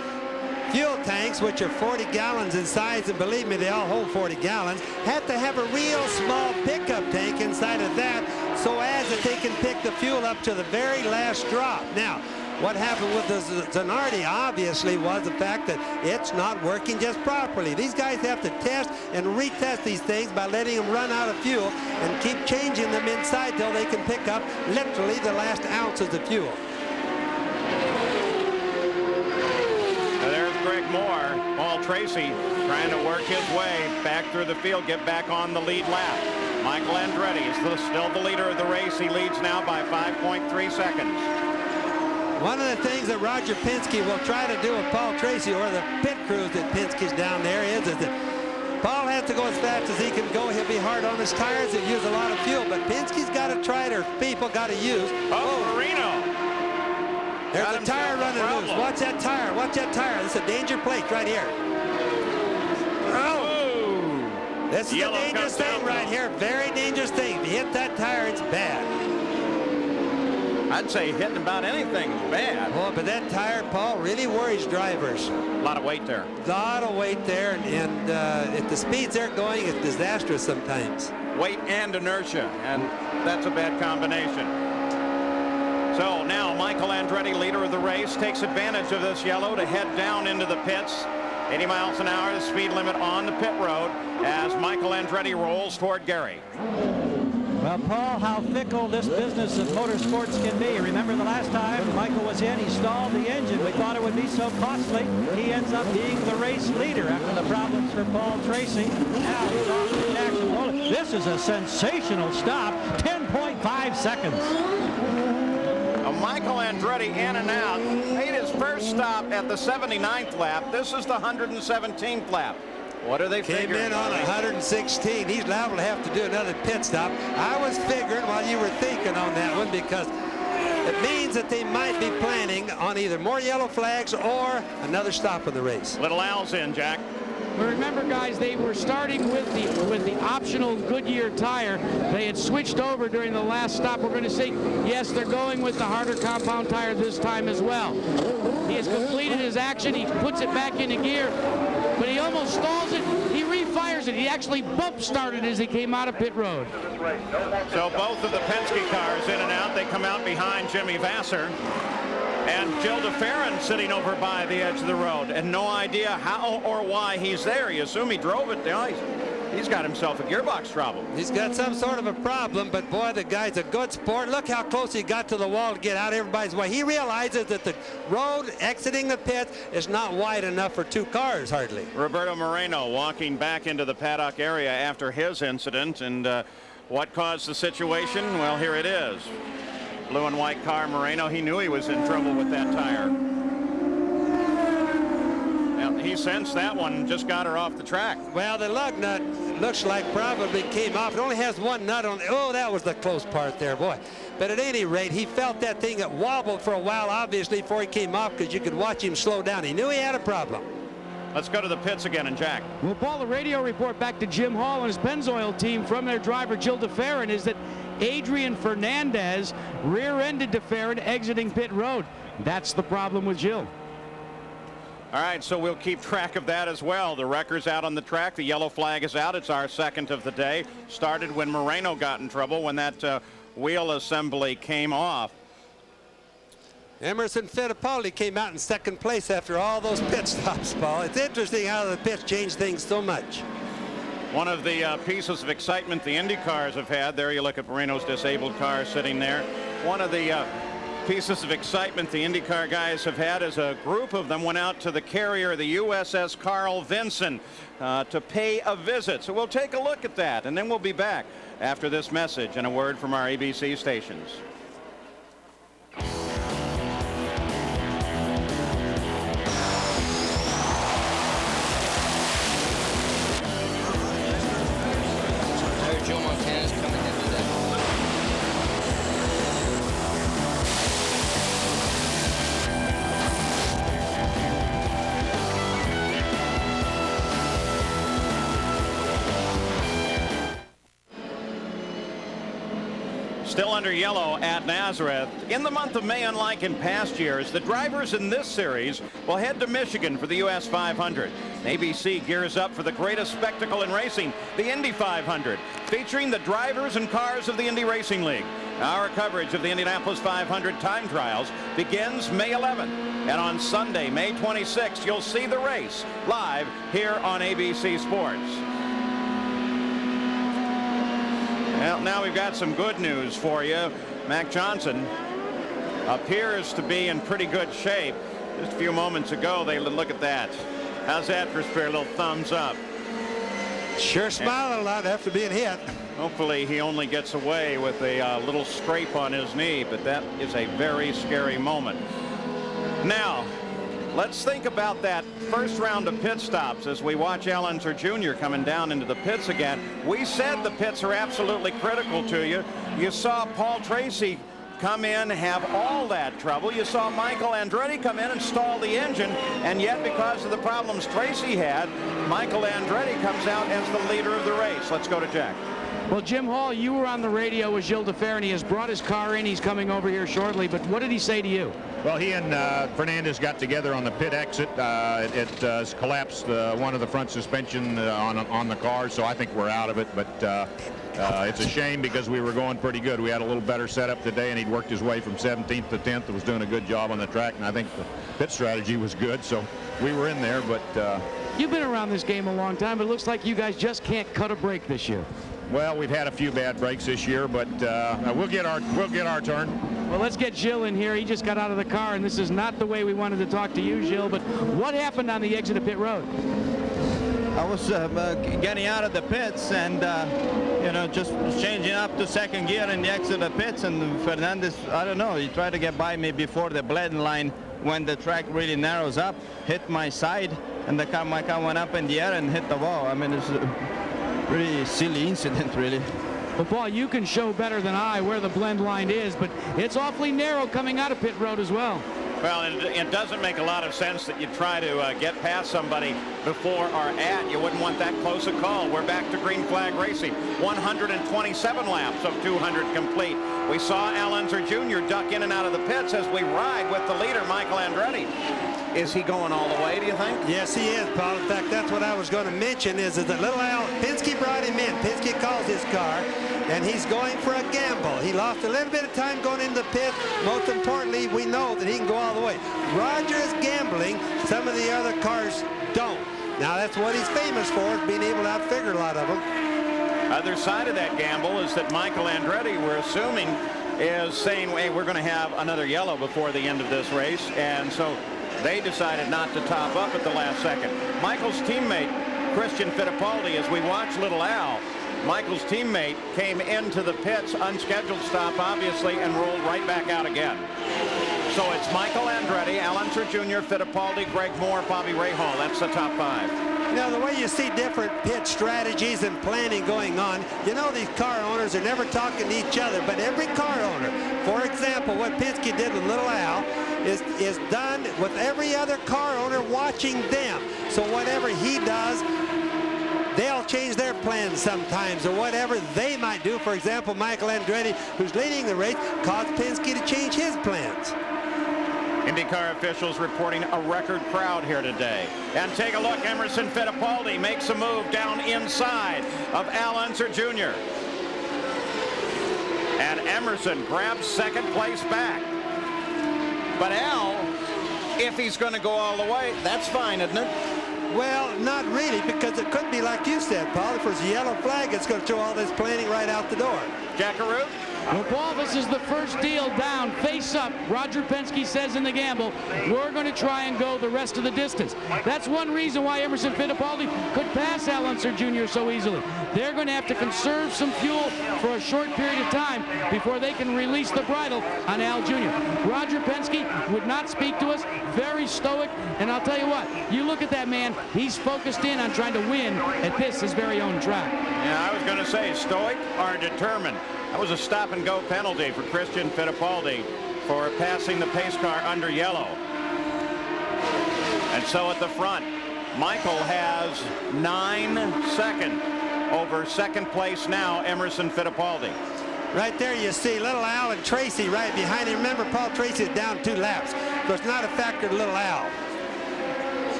fuel tanks, which are 40 gallons in size, and believe me, they all hold 40 gallons, have to have a real small pickup tank inside of that so as that they can pick the fuel up to the very last drop. Now, what happened with the Zanardi obviously was the fact that it's not working just properly. These guys have to test and retest these things by letting them run out of fuel and keep changing them inside till they can pick up literally the last ounces of fuel. Greg Moore, Paul Tracy trying to work his way back through the field, get back on the lead lap. Michael Andretti is still the leader of the race. He leads now by 5.3 seconds. One of the things that Roger Penske will try to do with Paul Tracy, or the pit crews that Penske's down there, is that Paul has to go as fast as he can go. He'll be hard on his tires and use a lot of fuel, but Penske's got to try it, or people got to use. Oh, Marino. There's a tire running loose. Watch that tire. Watch that tire. This is a danger plate right here. Oh! This is a dangerous thing right here. Very dangerous thing. If you hit that tire, it's bad. I'd say hitting about anything is bad. Oh, but that tire, Paul, really worries drivers. A lot of weight there. A lot of weight there, and if the speeds they're going, it's disastrous sometimes. Weight and inertia, and that's a bad combination. So now Michael Andretti, leader of the race, takes advantage of this yellow to head down into the pits. 80 miles an hour, the speed limit on the pit road as Michael Andretti rolls toward Gary. Well, Paul, how fickle this business of motorsports can be. Remember the last time Michael was in, he stalled the engine. We thought it would be so costly. He ends up being the race leader after the problems for Paul Tracy. Now he's off to Jackson. This is a sensational stop, 10.5 seconds. Michael Andretti in and out, made his first stop at the 79th lap. This is the 117th lap. What are they figuring? Came in on 116. He's liable to have to do another pit stop. I was figuring while you were thinking on that one, because it means that they might be planning on either more yellow flags or another stop in the race. Little Al's in, Jack. But remember, guys, they were starting with the optional Goodyear tire. They had switched over during the last stop. We're going to say, yes, they're going with the harder compound tire this time as well. He has completed his action. He puts it back into gear, but he almost stalls it. He refires it. He actually bump started as he came out of pit road. So both of the Penske cars in and out. They come out behind Jimmy Vasser. And Joe DeFerrin sitting over by the edge of the road, and no idea how or why he's there. You assume he drove it. He's got himself a gearbox trouble. He's got some sort of a problem, but boy, the guy's a good sport. Look how close he got to the wall to get out of everybody's way. He realizes that the road exiting the pit is not wide enough for 2 cars, hardly. Roberto Moreno walking back into the paddock area after his incident, and what caused the situation? Well, here it is. Blue and white car, Moreno, he knew he was in trouble with that tire. Now, he sensed that one, just got her off the track. Well, the lug nut looks like probably came off. It only has one nut on it. Oh, that was the close part there, boy. But at any rate, he felt that thing that wobbled for a while, obviously, before he came off, because you could watch him slow down. He knew he had a problem. Let's go to the pits again, and Jack. Well, Paul, the radio report back to Jim Hall and his Pennzoil team from their driver, Jill DeFerrin, is that Adrian Fernandez rear-ended DeFerrin exiting pit road. That's the problem with Jill. All right, so we'll keep track of that as well. The wrecker's out on the track. The yellow flag is out. It's our second of the day. Started when Moreno got in trouble when that wheel assembly came off. Emerson Fittipaldi came out in second place after all those pit stops, Paul. It's interesting how the pits change things so much. One of the pieces of excitement the Indy cars have had, there you look at Moreno's disabled car sitting there. One of the pieces of excitement the IndyCar guys have had is a group of them went out to the carrier, the USS Carl Vinson, to pay a visit. So we'll take a look at that, and then we'll be back after this message and a word from our ABC stations. Joe Montana's coming into that. Still under yellow at Nazareth. In the month of May, unlike in past years, the drivers in this series will head to Michigan for the US 500. ABC gears up for the greatest spectacle in racing, the Indy 500, featuring the drivers and cars of the Indy Racing League. Our coverage of the Indianapolis 500 time trials begins May 11th. And on Sunday, May 26th, you'll see the race live here on ABC Sports. Well, now we've got some good news for you. Mac Johnson appears to be in pretty good shape. Just a few moments ago, they look at that. How's that for a spare little thumbs up? Sure smiling a lot after being hit. Hopefully he only gets away with a little scrape on his knee, but that is a very scary moment. Now, let's think about that first round of pit stops as we watch Al Unser Jr. coming down into the pits again. We said the pits are absolutely critical to you. You saw Paul Tracy come in, have all that trouble. You saw Michael Andretti come in and stall the engine, and yet because of the problems Tracy had, Michael Andretti comes out as the leader of the race. Let's go to Jack. Well, Jim Hall, you were on the radio with Gilles DeFerrin. He has brought his car in. He's coming over here shortly, but what did he say to you? Well, he and Fernandez got together on the pit exit. It collapsed one of the front suspension on the car, so I think we're out of it, but it's a shame because we were going pretty good. We had a little better setup today, and he'd worked his way from 17th to 10th and was doing a good job on the track, and I think the pit strategy was good, so we were in there, but... You've been around this game a long time, but it looks like you guys just can't cut a break this year. Well, we've had a few bad breaks this year, but we'll get our turn. Well, let's get Gilles in here. He just got out of the car, and this is not the way we wanted to talk to you, Gilles, but what happened on the exit of pit road? I was getting out of the pits and, you know, just changing up to second gear in the exit of the pits, and Fernandez, I don't know, he tried to get by me before the blend line when the track really narrows up, hit my side, and my car went up in the air and hit the wall. I mean, it's a pretty silly incident, really. Well, Paul, you can show better than I where the blend line is, but it's awfully narrow coming out of pit road as well. Well, it doesn't make a lot of sense that you try to get past somebody before or at. You wouldn't want that close a call. We're back to green flag racing. 127 laps of 200 complete. We saw Al Unser Jr. duck in and out of the pits as we ride with the leader, Michael Andretti. Is he going all the way, do you think? Yes, he is, Paul. In fact, that's what I was going to mention is that little Al, Penske brought him in. Penske calls his car, and he's going for a gamble. He lost a little bit of time going into the pit. Most importantly, we know that he can go all the way. Roger is gambling. Some of the other cars don't. Now, that's what he's famous for, is being able to outfigure a lot of them. Other side of that gamble is that Michael Andretti, we're assuming, is saying, hey, we're going to have another yellow before the end of this race, and so they decided not to top up at the last second. Michael's teammate, Christian Fittipaldi, as we watch little Al, Michael's teammate came into the pits, unscheduled stop, obviously, and rolled right back out again. So it's Michael Andretti, Al Unser Jr., Fittipaldi, Greg Moore, Bobby Rahal. That's the top 5. You know, the way you see different pit strategies and planning going on, you know these car owners are never talking to each other, but every car owner, for example, what Penske did with Little Al is done with every other car owner watching them. So whatever he does, they'll change their plans sometimes, or whatever they might do. For example, Michael Andretti, who's leading the race, caused Penske to change his plans. IndyCar officials reporting a record crowd here today. And take a look, Emerson Fittipaldi makes a move down inside of Al Unser Jr. And Emerson grabs second place back. But Al, if he's going to go all the way, that's fine, isn't it? Well, not really, because it could be like you said, Paul. If there's a yellow flag, it's going to throw all this planning right out the door. Jackaroo? Well, Paul, this is the first deal down, face up. Roger Penske says in the gamble, we're going to try and go the rest of the distance. That's one reason why Emerson Fittipaldi could pass Al Unser Jr. so easily. They're going to have to conserve some fuel for a short period of time before they can release the bridle on Al Jr. Roger Penske would not speak to us, very stoic, and I'll tell you what, you look at that man, he's focused in on trying to win at this, his very own track. Yeah, I was going to say, stoic or determined. That was a stop-and-go penalty for Christian Fittipaldi for passing the pace car under yellow. And so at the front, Michael has 9 seconds over second place now, Emerson Fittipaldi. Right there you see Little Al and Tracy right behind him. Remember, Paul Tracy is down 2 laps, so it's not a factor to Little Al.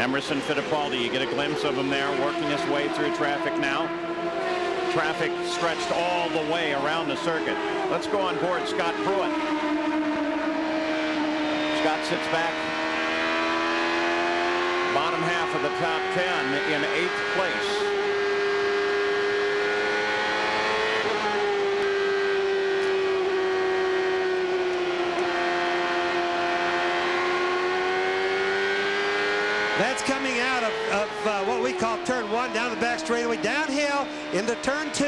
Emerson Fittipaldi, you get a glimpse of him there working his way through traffic now. Traffic stretched all the way around the circuit. Let's go on board Scott Pruitt. Scott sits back. Bottom half of the top 10 in 8th place. That's coming out of what we call turn 1 down the back straightaway, downhill into turn 2,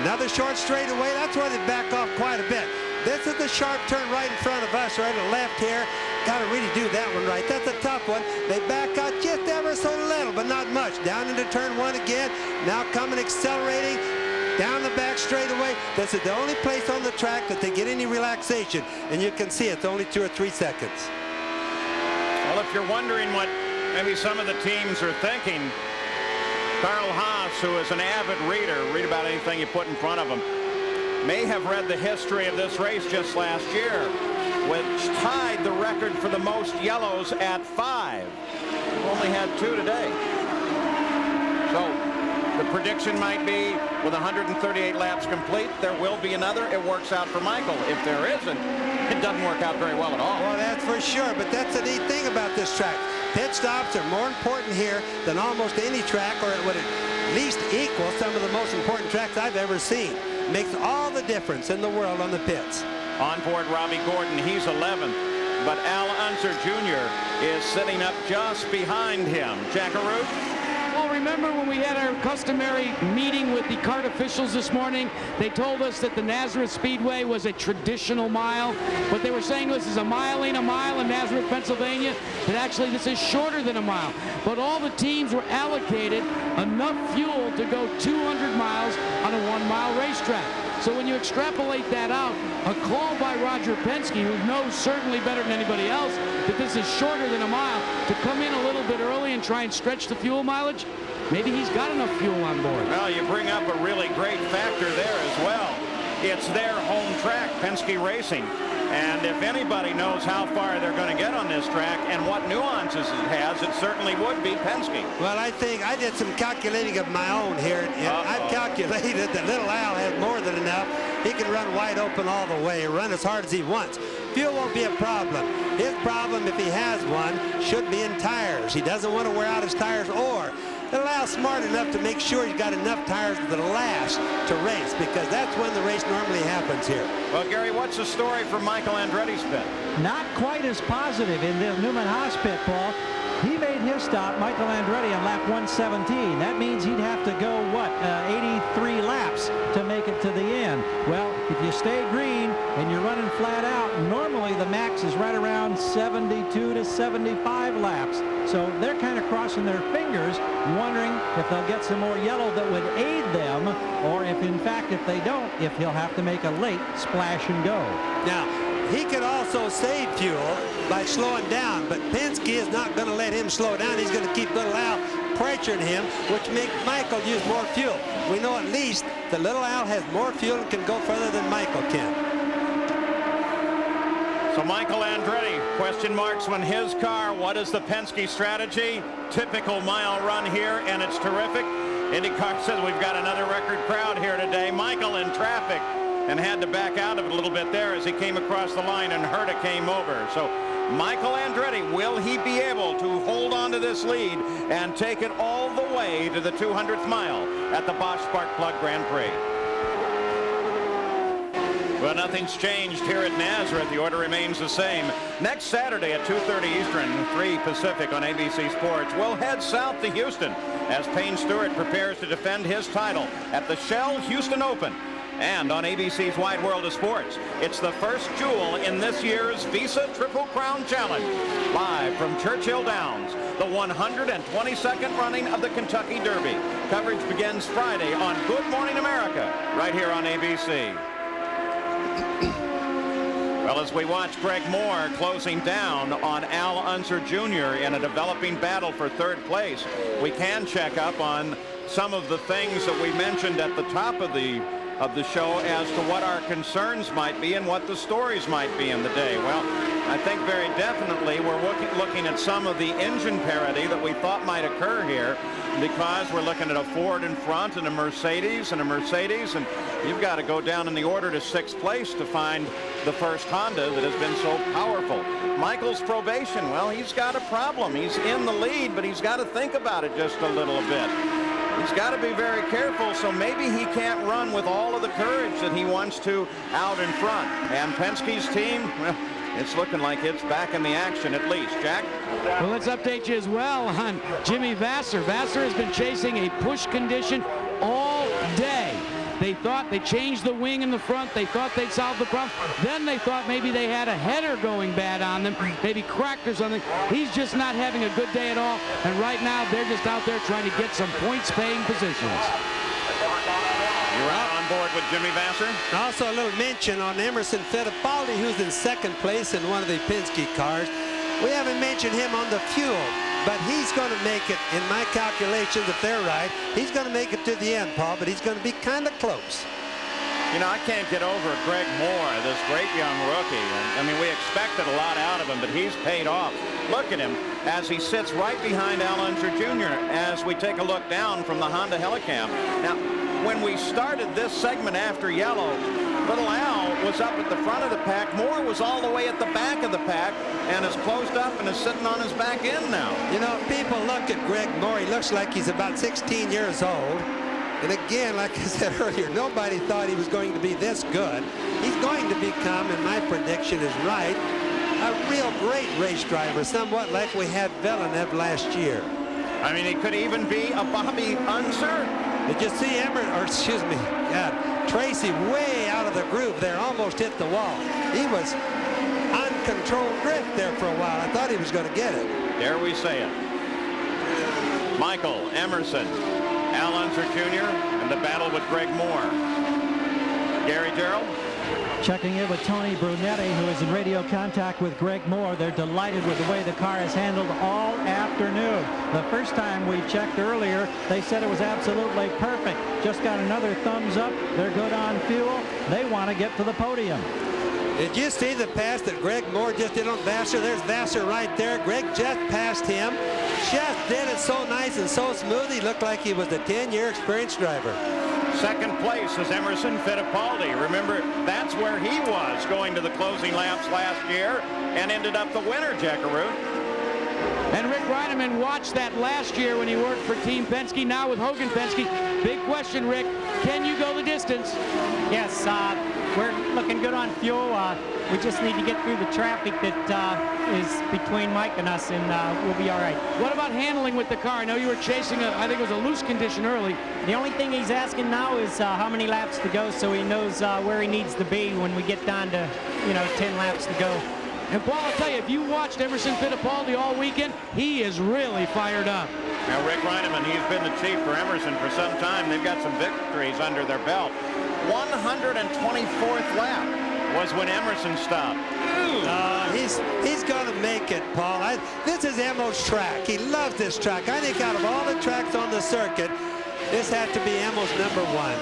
another short straightaway. That's where they back off quite a bit. This is the sharp turn right in front of us, right to the left here. Got to really do that one right. That's a tough one. They back out just ever so little, but not much. Down into turn 1 again. Now coming, accelerating down the back straightaway. This is the only place on the track that they get any relaxation, and you can see it's only 2 or 3 seconds. Well, if you're wondering what maybe some of the teams are thinking, Carl Haas, who is an avid reader, read about anything you put in front of him, may have read the history of this race just last year, which tied the record for the most yellows at 5. We've only had 2 today. So the prediction might be with 138 laps complete, there will be another. It works out for Michael. If there isn't, it doesn't work out very well at all. Well, that's for sure, but that's the neat thing about this track. Pit stops are more important here than almost any track, or it would at least equal some of the most important tracks I've ever seen. Makes all the difference in the world on the pits. On board Robbie Gordon, he's 11th, but Al Unser Jr. is sitting up just behind him. Jackaroo? Well, remember when we had our customary meeting with the kart officials this morning, they told us that the Nazareth Speedway was a traditional mile, but they were saying this is a mile ain't a mile in Nazareth, Pennsylvania, but actually this is shorter than a mile. But all the teams were allocated enough fuel to go 200 miles on a 1-mile racetrack. So when you extrapolate that out, a call by Roger Penske, who knows certainly better than anybody else that this is shorter than a mile, to come in a little bit early and try and stretch the fuel mileage, maybe he's got enough fuel on board. Well, you bring up a really great factor there as well. It's their home track, Penske Racing. And if anybody knows how far they're going to get on this track and what nuances it has, it certainly would be Penske. Well, I think I did some calculating of my own here, and I've calculated that Little Al has more than enough. He can run wide open all the way and run as hard as he wants. Fuel won't be a problem. His problem, if he has one, should be in tires. He doesn't want to wear out his tires, or Little Al's smart enough to make sure he's got enough tires that last to race, because that's when the race normally happens here. Well, Gary, what's the story for Michael Andretti's pit? Not quite as positive in the Newman Haas pit, Paul. He made his stop, Michael Andretti, on lap 117. That means he'd have to go, 83 laps to make it to the end. Well, if you stay green and you're running flat out. Normally the max is right around 72 to 75 laps. So they're kind of crossing their fingers, wondering if they'll get some more yellow that would aid them, or if in fact, if they don't, if he'll have to make a late splash and go. Now, he could also save fuel by slowing down, but Penske is not going to let him slow down. He's going to keep Little Al pressuring him, which makes Michael use more fuel. We know at least that Little Al has more fuel and can go further than Michael can. So Michael Andretti, question marks on his car. What is the Penske strategy? Typical mile run here, and it's terrific. IndyCar says we've got another record crowd here today. Michael in traffic and had to back out of it a little bit there as he came across the line and Herta came over. So Michael Andretti, will he be able to hold on to this lead and take it all the way to the 200th mile at the Bosch Spark Plug Grand Prix? Well, nothing's changed here at Nazareth. The order remains the same. Next Saturday at 2:30 Eastern, 3 Pacific on ABC Sports, we'll head south to Houston as Payne Stewart prepares to defend his title at the Shell Houston Open. And on ABC's Wide World of Sports, it's the first jewel in this year's Visa Triple Crown Challenge. Live from Churchill Downs, the 122nd running of the Kentucky Derby. Coverage begins Friday on Good Morning America, right here on ABC. Well, as we watch Greg Moore closing down on Al Unser Jr. in a developing battle for third place, we can check up on some of the things that we mentioned at the top of the show as to what our concerns might be and what the stories might be in the day. Well, I think very definitely we're looking at some of the engine parity that we thought might occur here, because we're looking at a Ford in front and a Mercedes, and you've got to go down in the order to 6th place to find the first Honda that has been so powerful. Michael's probation, well, he's got a problem. He's in the lead, but he's got to think about it just a little bit. He's got to be very careful, so maybe he can't run with all of the courage that he wants to out in front. And Penske's team, well, it's looking like it's back in the action at least. Jack? Well, let's update you as well on Jimmy Vasser. Vasser has been chasing a push condition all day. They thought they changed the wing in the front. They thought they'd solve the problem. Then they thought maybe they had a header going bad on them, maybe cracked or something. He's just not having a good day at all. And right now, they're just out there trying to get some points-paying positions. You're out on board with Jimmy Vasser. Also a little mention on Emerson Fittipaldi, who's in 2nd place in one of the Penske cars. We haven't mentioned him on the fuel, but he's going to make it, in my calculations, if they're right, he's going to make it to the end, Paul, but he's going to be kind of close. You know, I can't get over Greg Moore, this great young rookie. I mean, we expected a lot out of him, but he's paid off. Look at him as he sits right behind Al Unser Jr. as we take a look down from the Honda Helicam. Now, when we started this segment after yellow, Little Al was up at the front of the pack. Moore was all the way at the back of the pack and is closed up and is sitting on his back end now. You know, people look at Greg Moore. He looks like he's about 16 years old. And again, like I said earlier, nobody thought he was going to be this good. He's going to become, and my prediction is right, a real great race driver, somewhat like we had Villeneuve last year. I mean, he could even be a Bobby Unser. Did you see Tracy way out of the groove there, almost hit the wall. He was uncontrolled drift there for a while. I thought he was going to get it. There we say it. Michael, Emerson, Al Unser Jr., and the battle with Greg Moore. Gary Gerald? Checking in with Tony Brunetti, who is in radio contact with Greg Moore. They're delighted with the way the car is handled all afternoon. The first time we checked earlier, they said it was absolutely perfect. Just got another thumbs up. They're good on fuel. They want to get to the podium. Did you see the pass that Greg Moore just did on Vasser? There's Vasser right there. Greg just passed him. Just did it so nice and so smooth. He looked like he was a 10-year experienced driver. 2nd place is Emerson Fittipaldi. Remember, that's where he was going to the closing laps last year and ended up the winner, Jackaroo. And Rick Reineman watched that last year when he worked for Team Penske. Now with Hogan Penske, big question, Rick, can you go the distance? Yes, we're looking good on fuel. We just need to get through the traffic that is between Mike and us, and we'll be all right. What about handling with the car? I know you were chasing I think it was a loose condition early. The only thing he's asking now is how many laps to go, so he knows where he needs to be when we get down to, 10 laps to go. And Paul, I'll tell you, if you watched Emerson Fittipaldi all weekend, he is really fired up. Now, Rick Reineman, he's been the chief for Emerson for some time. They've got some victories under their belt. 124th lap was when Emerson stopped. He's going to make it, Paul. This is Emo's track. He loves this track. I think out of all the tracks on the circuit, this had to be Emo's number one.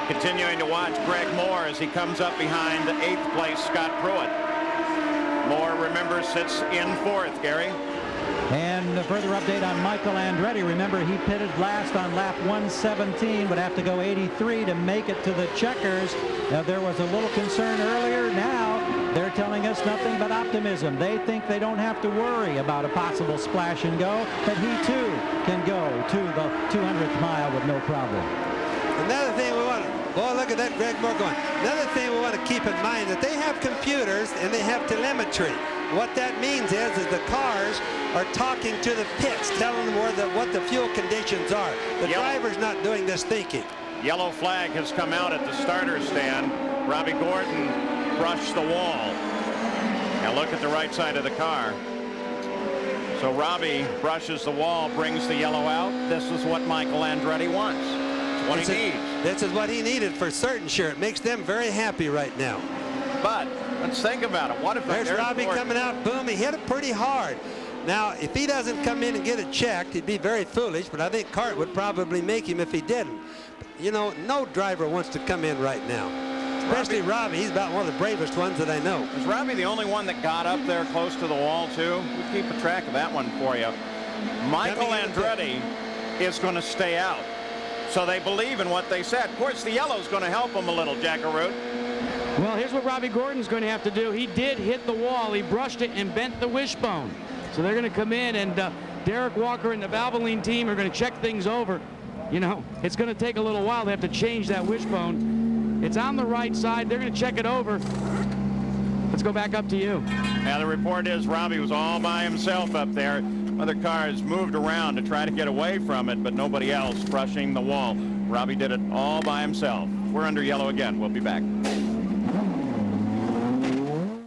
Continuing to watch Greg Moore as he comes up behind 8th place Scott Pruitt. Moore, remember, sits in 4th, Gary. And a further update on Michael Andretti. Remember, he pitted last on lap 117, would have to go 83 to make it to the checkers. Now, there was a little concern earlier. Now, they're telling us nothing but optimism. They think they don't have to worry about a possible splash and go, but he, too, can go to the 200th mile with no problem. Another thing we want to, boy, look at that Greg Moore going. Another thing we want to keep in mind that they have computers and they have telemetry. What that means is the cars are talking to the pits, telling them what the fuel conditions are. The driver's not doing this thinking. Yellow flag has come out at the starter stand. Robbie Gordon brushed the wall. Now look at the right side of the car. So Robbie brushes the wall, brings the yellow out. This is what Michael Andretti wants. It's what he needs. This is what he needed for certain, sure. It makes them very happy right now. But let's think about it. What if there's Robbie coming out? Boom, he hit it pretty hard. Now, if he doesn't come in and get it checked, he'd be very foolish, but I think Cart would probably make him if he didn't. You know, no driver wants to come in right now, especially Robbie. He's about one of the bravest ones that I know. Is Robbie the only one that got up there close to the wall, too? We'll keep a track of that one for you. Michael Andretti is going to stay out. So they believe in what they said. Of course, the yellow's going to help him a little, Jackaroot. Well, here's what Robbie Gordon's going to have to do. He did hit the wall. He brushed it and bent the wishbone. So they're going to come in, and Derek Walker and the Valvoline team are going to check things over. You know, it's going to take a little while. They have to change that wishbone. It's on the right side. They're going to check it over. Let's go back up to you. Now, the report is Robbie was all by himself up there. Other cars moved around to try to get away from it, but nobody else brushing the wall. Robbie did it all by himself. We're under yellow again. We'll be back.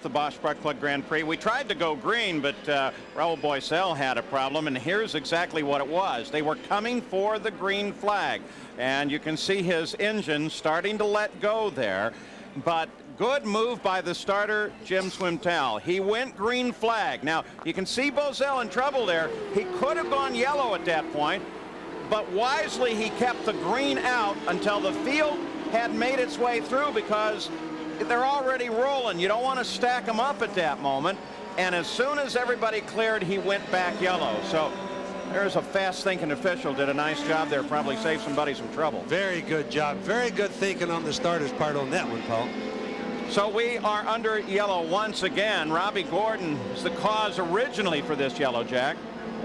The Bosch Spark Plug Grand Prix. We tried to go green, but Raul Boisel had a problem, and here's exactly what it was. They were coming for the green flag, and you can see his engine starting to let go there, but good move by the starter, Jim Swimtel. He went green flag. Now, you can see Boisel in trouble there. He could have gone yellow at that point, but wisely he kept the green out until the field had made its way through, because they're already rolling. You don't want to stack them up at that moment. And as soon as everybody cleared, he went back yellow. So there's a fast-thinking official. Did a nice job there. Probably saved somebody some trouble. Very good job. Very good thinking on the starter's part on that one, Paul. So we are under yellow once again. Robbie Gordon is the cause originally for this yellow, Jack.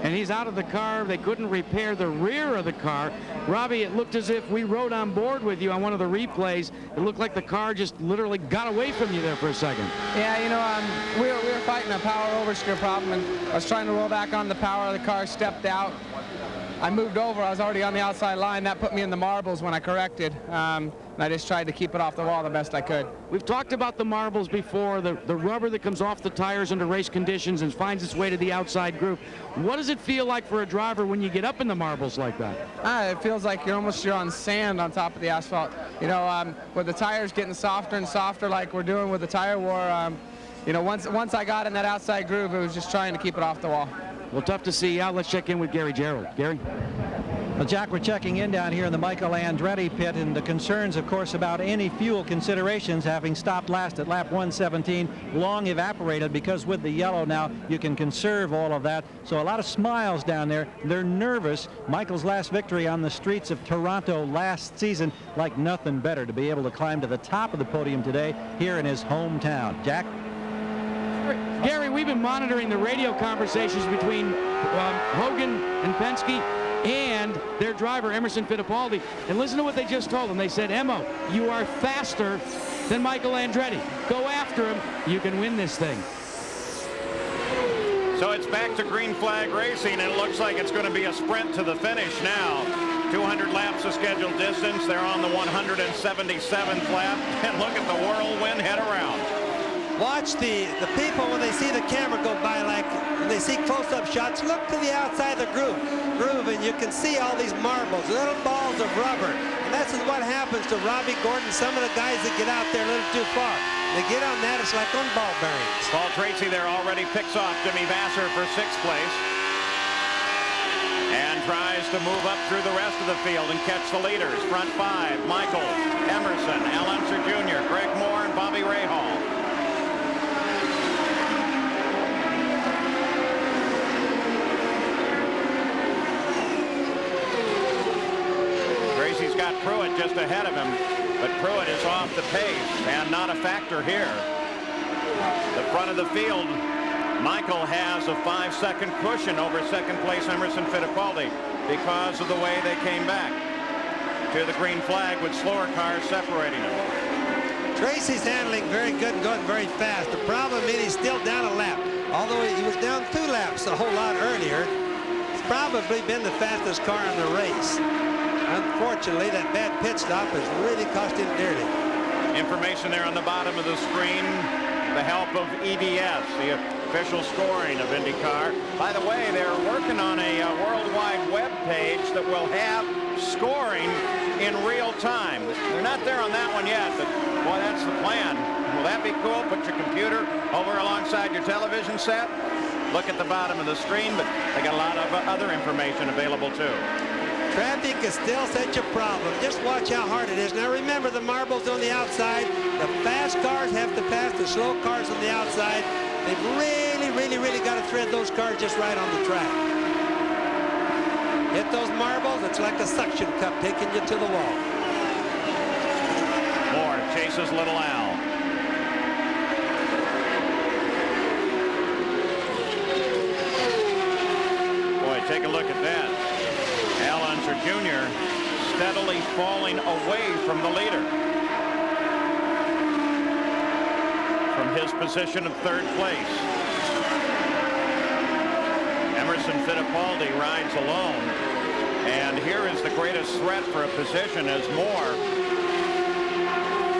And he's out of the car. They couldn't repair the rear of the car. Robbie, it looked as if we rode on board with you on one of the replays. It looked like the car just literally got away from you there for a second. Yeah, you know, we were fighting a power oversteer problem, and I was trying to roll back on the power. The car stepped out. I moved over. I was already on the outside line. That put me in the marbles when I corrected. And I just tried to keep it off the wall the best I could. We've talked about the marbles before, the rubber that comes off the tires under race conditions and finds its way to the outside groove. What does it feel like for a driver when you get up in the marbles like that? It feels like you're on sand on top of the asphalt. You know, with the tires getting softer and softer like we're doing with the tire war, you know, once I got in that outside groove, it was just trying to keep it off the wall. Well, tough to see. Let's check in with Gary Gerald. Gary? Well, Jack, we're checking in down here in the Michael Andretti pit, and the concerns, of course, about any fuel considerations, having stopped last at lap 117, long evaporated, because with the yellow now, you can conserve all of that. So a lot of smiles down there. They're nervous. Michael's last victory on the streets of Toronto last season, like nothing better to be able to climb to the top of the podium today here in his hometown. Jack? Gary, we've been monitoring the radio conversations between Hogan and Penske and their driver, Emerson Fittipaldi. And listen to what they just told him. They said, Emo, you are faster than Michael Andretti. Go after him. You can win this thing. So it's back to green flag racing, and it looks like it's going to be a sprint to the finish now. 200 laps of scheduled distance. They're on the 177th lap, and look at the whirlwind head around. Watch the people when they see the camera go by, like when they see close-up shots, look to the outside of the groove, and you can see all these marbles, little balls of rubber. And that's what happens to Robbie Gordon, some of the guys that get out there a little too far. They get on that, it's like on ball bearings. Paul Tracy there already picks off Jimmy Vasser for 6th place and tries to move up through the rest of the field and catch the leaders. Front 5, Michael, Emerson, Al Unser Jr., Greg Moore, and Bobby Rahal. Tracy's got Pruitt just ahead of him, but Pruitt is off the pace and not a factor here. The front of the field, Michael has a 5-second cushion over 2nd place Emerson Fittipaldi because of the way they came back to the green flag with slower cars separating them. Tracy's handling very good and going very fast. The problem is he's still down a lap. Although he was down 2 laps a whole lot earlier, it's probably been the fastest car in the race. Unfortunately, that bad pit stop has really cost him dearly. Information there on the bottom of the screen. The help of EDS, the official scoring of IndyCar. By the way, they're working on a worldwide web page that will have scoring in real time. They're not there on that one yet, but boy, that's the plan. Will that be cool? Put your computer over alongside your television set. Look at the bottom of the screen, but they got a lot of other information available too. Traffic is still such a problem. Just watch how hard it is. Now remember, the marbles on the outside. The fast cars have to pass the slow cars on the outside. They've really got to thread those cars just right on the track. Hit those marbles, it's like a suction cup taking you to the wall. Moore chases Little Al. Boy, take a look at that. Al Unser Jr. steadily falling away from the leader. From his position of 3rd place. Emerson Fittipaldi rides alone. And here is the greatest threat for a position as Moore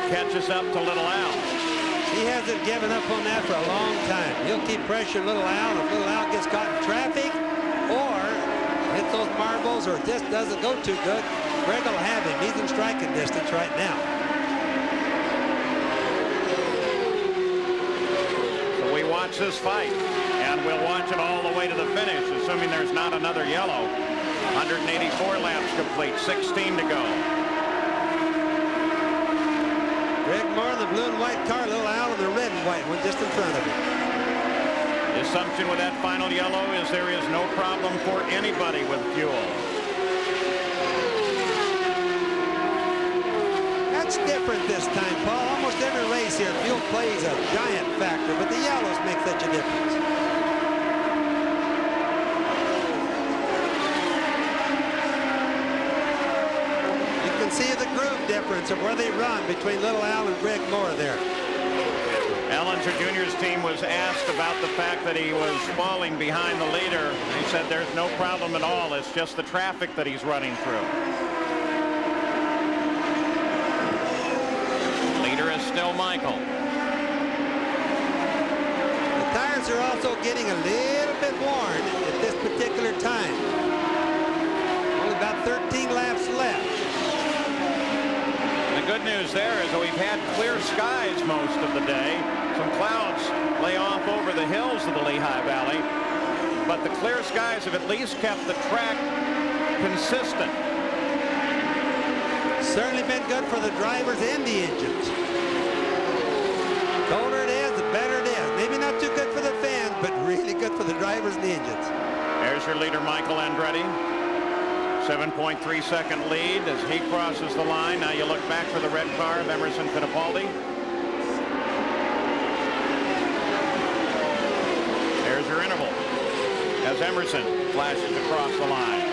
catches up to Little Al. He hasn't given up on that for a long time. He'll keep pressuring Little Al. If Little Al gets caught in traffic or hits those marbles or just doesn't go too good, Greg will have him. He's in striking distance right now. So we watch this fight, and we'll watch it all the way to the finish, assuming there's not another yellow. 184 laps complete, 16 to go. Greg Moore in the blue and white car, Little Al in the red and white one just in front of him. The assumption with that final yellow is there is no problem for anybody with fuel. That's different this time, Paul. Almost every race here, fuel plays a giant factor, but the yellows make such a difference. You can see the groove difference of where they run between Little Al and Greg Moore there. Al Unser Jr.'s team was asked about the fact that he was falling behind the leader. He said there's no problem at all. It's just the traffic that he's running through. Leader is still Michael. The tires are also getting a little bit worn at this particular time. Only about 13 laps left. The good news there is that we've had clear skies most of the day. Some clouds lay off over the hills of the Lehigh Valley, but the clear skies have at least kept the track consistent. Certainly been good for the drivers and the engines. The colder it is, the better it is. Maybe not too good for the fans, but really good for the drivers and the engines. There's your leader, Michael Andretti. 7.3-second lead as he crosses the line. Now you look back for the red car of Emerson Fittipaldi. There's your interval as Emerson flashes across the line.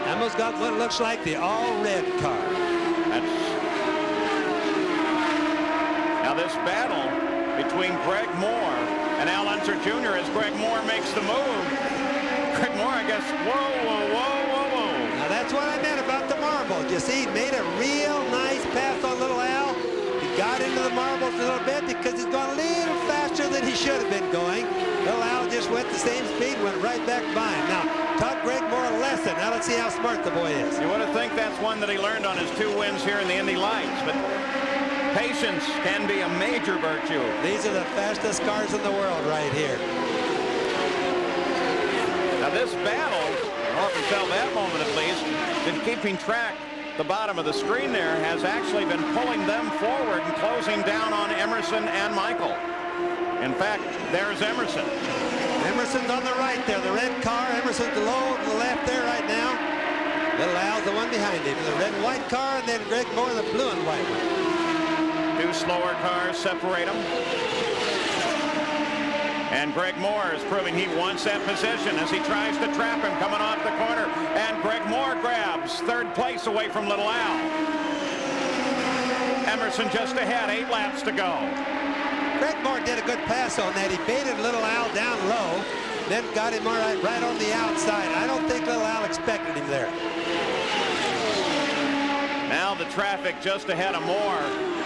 Almost got what looks like the all-red car. this battle between Greg Moore and Al Unser Jr. as Greg Moore makes the move. Greg Moore, I guess, whoa. Now that's what I meant about the marbles. You see, he made a real nice pass on little Al. He got into the marbles a little bit because he's going a little faster than he should have been going. Little Al just went the same speed, went right back by him. Now, taught Greg Moore a lesson. Now let's see how smart the boy is. You would have think that's one that he learned on his 2 wins here in the Indy Lights, but patience can be a major virtue. These are the fastest cars in the world right here. Now this battle, well, can tell that moment at least, in keeping track, the bottom of the screen there has actually been pulling them forward and closing down on Emerson and Michael. In fact, there's Emerson. Emerson's on the right there, the red car. Emerson's low to the left there right now. Little Al's the one behind him. The red and white car, and then Greg Moore, the blue and white one. 2 slower cars separate them. And Greg Moore is proving he wants that position as he tries to trap him coming off the corner. And Greg Moore grabs 3rd place away from little Al. Emerson just ahead, 8 laps to go. Greg Moore did a good pass on that. He baited little Al down low, then got him right on the outside. I don't think little Al expected him there. Now the traffic just ahead of Moore.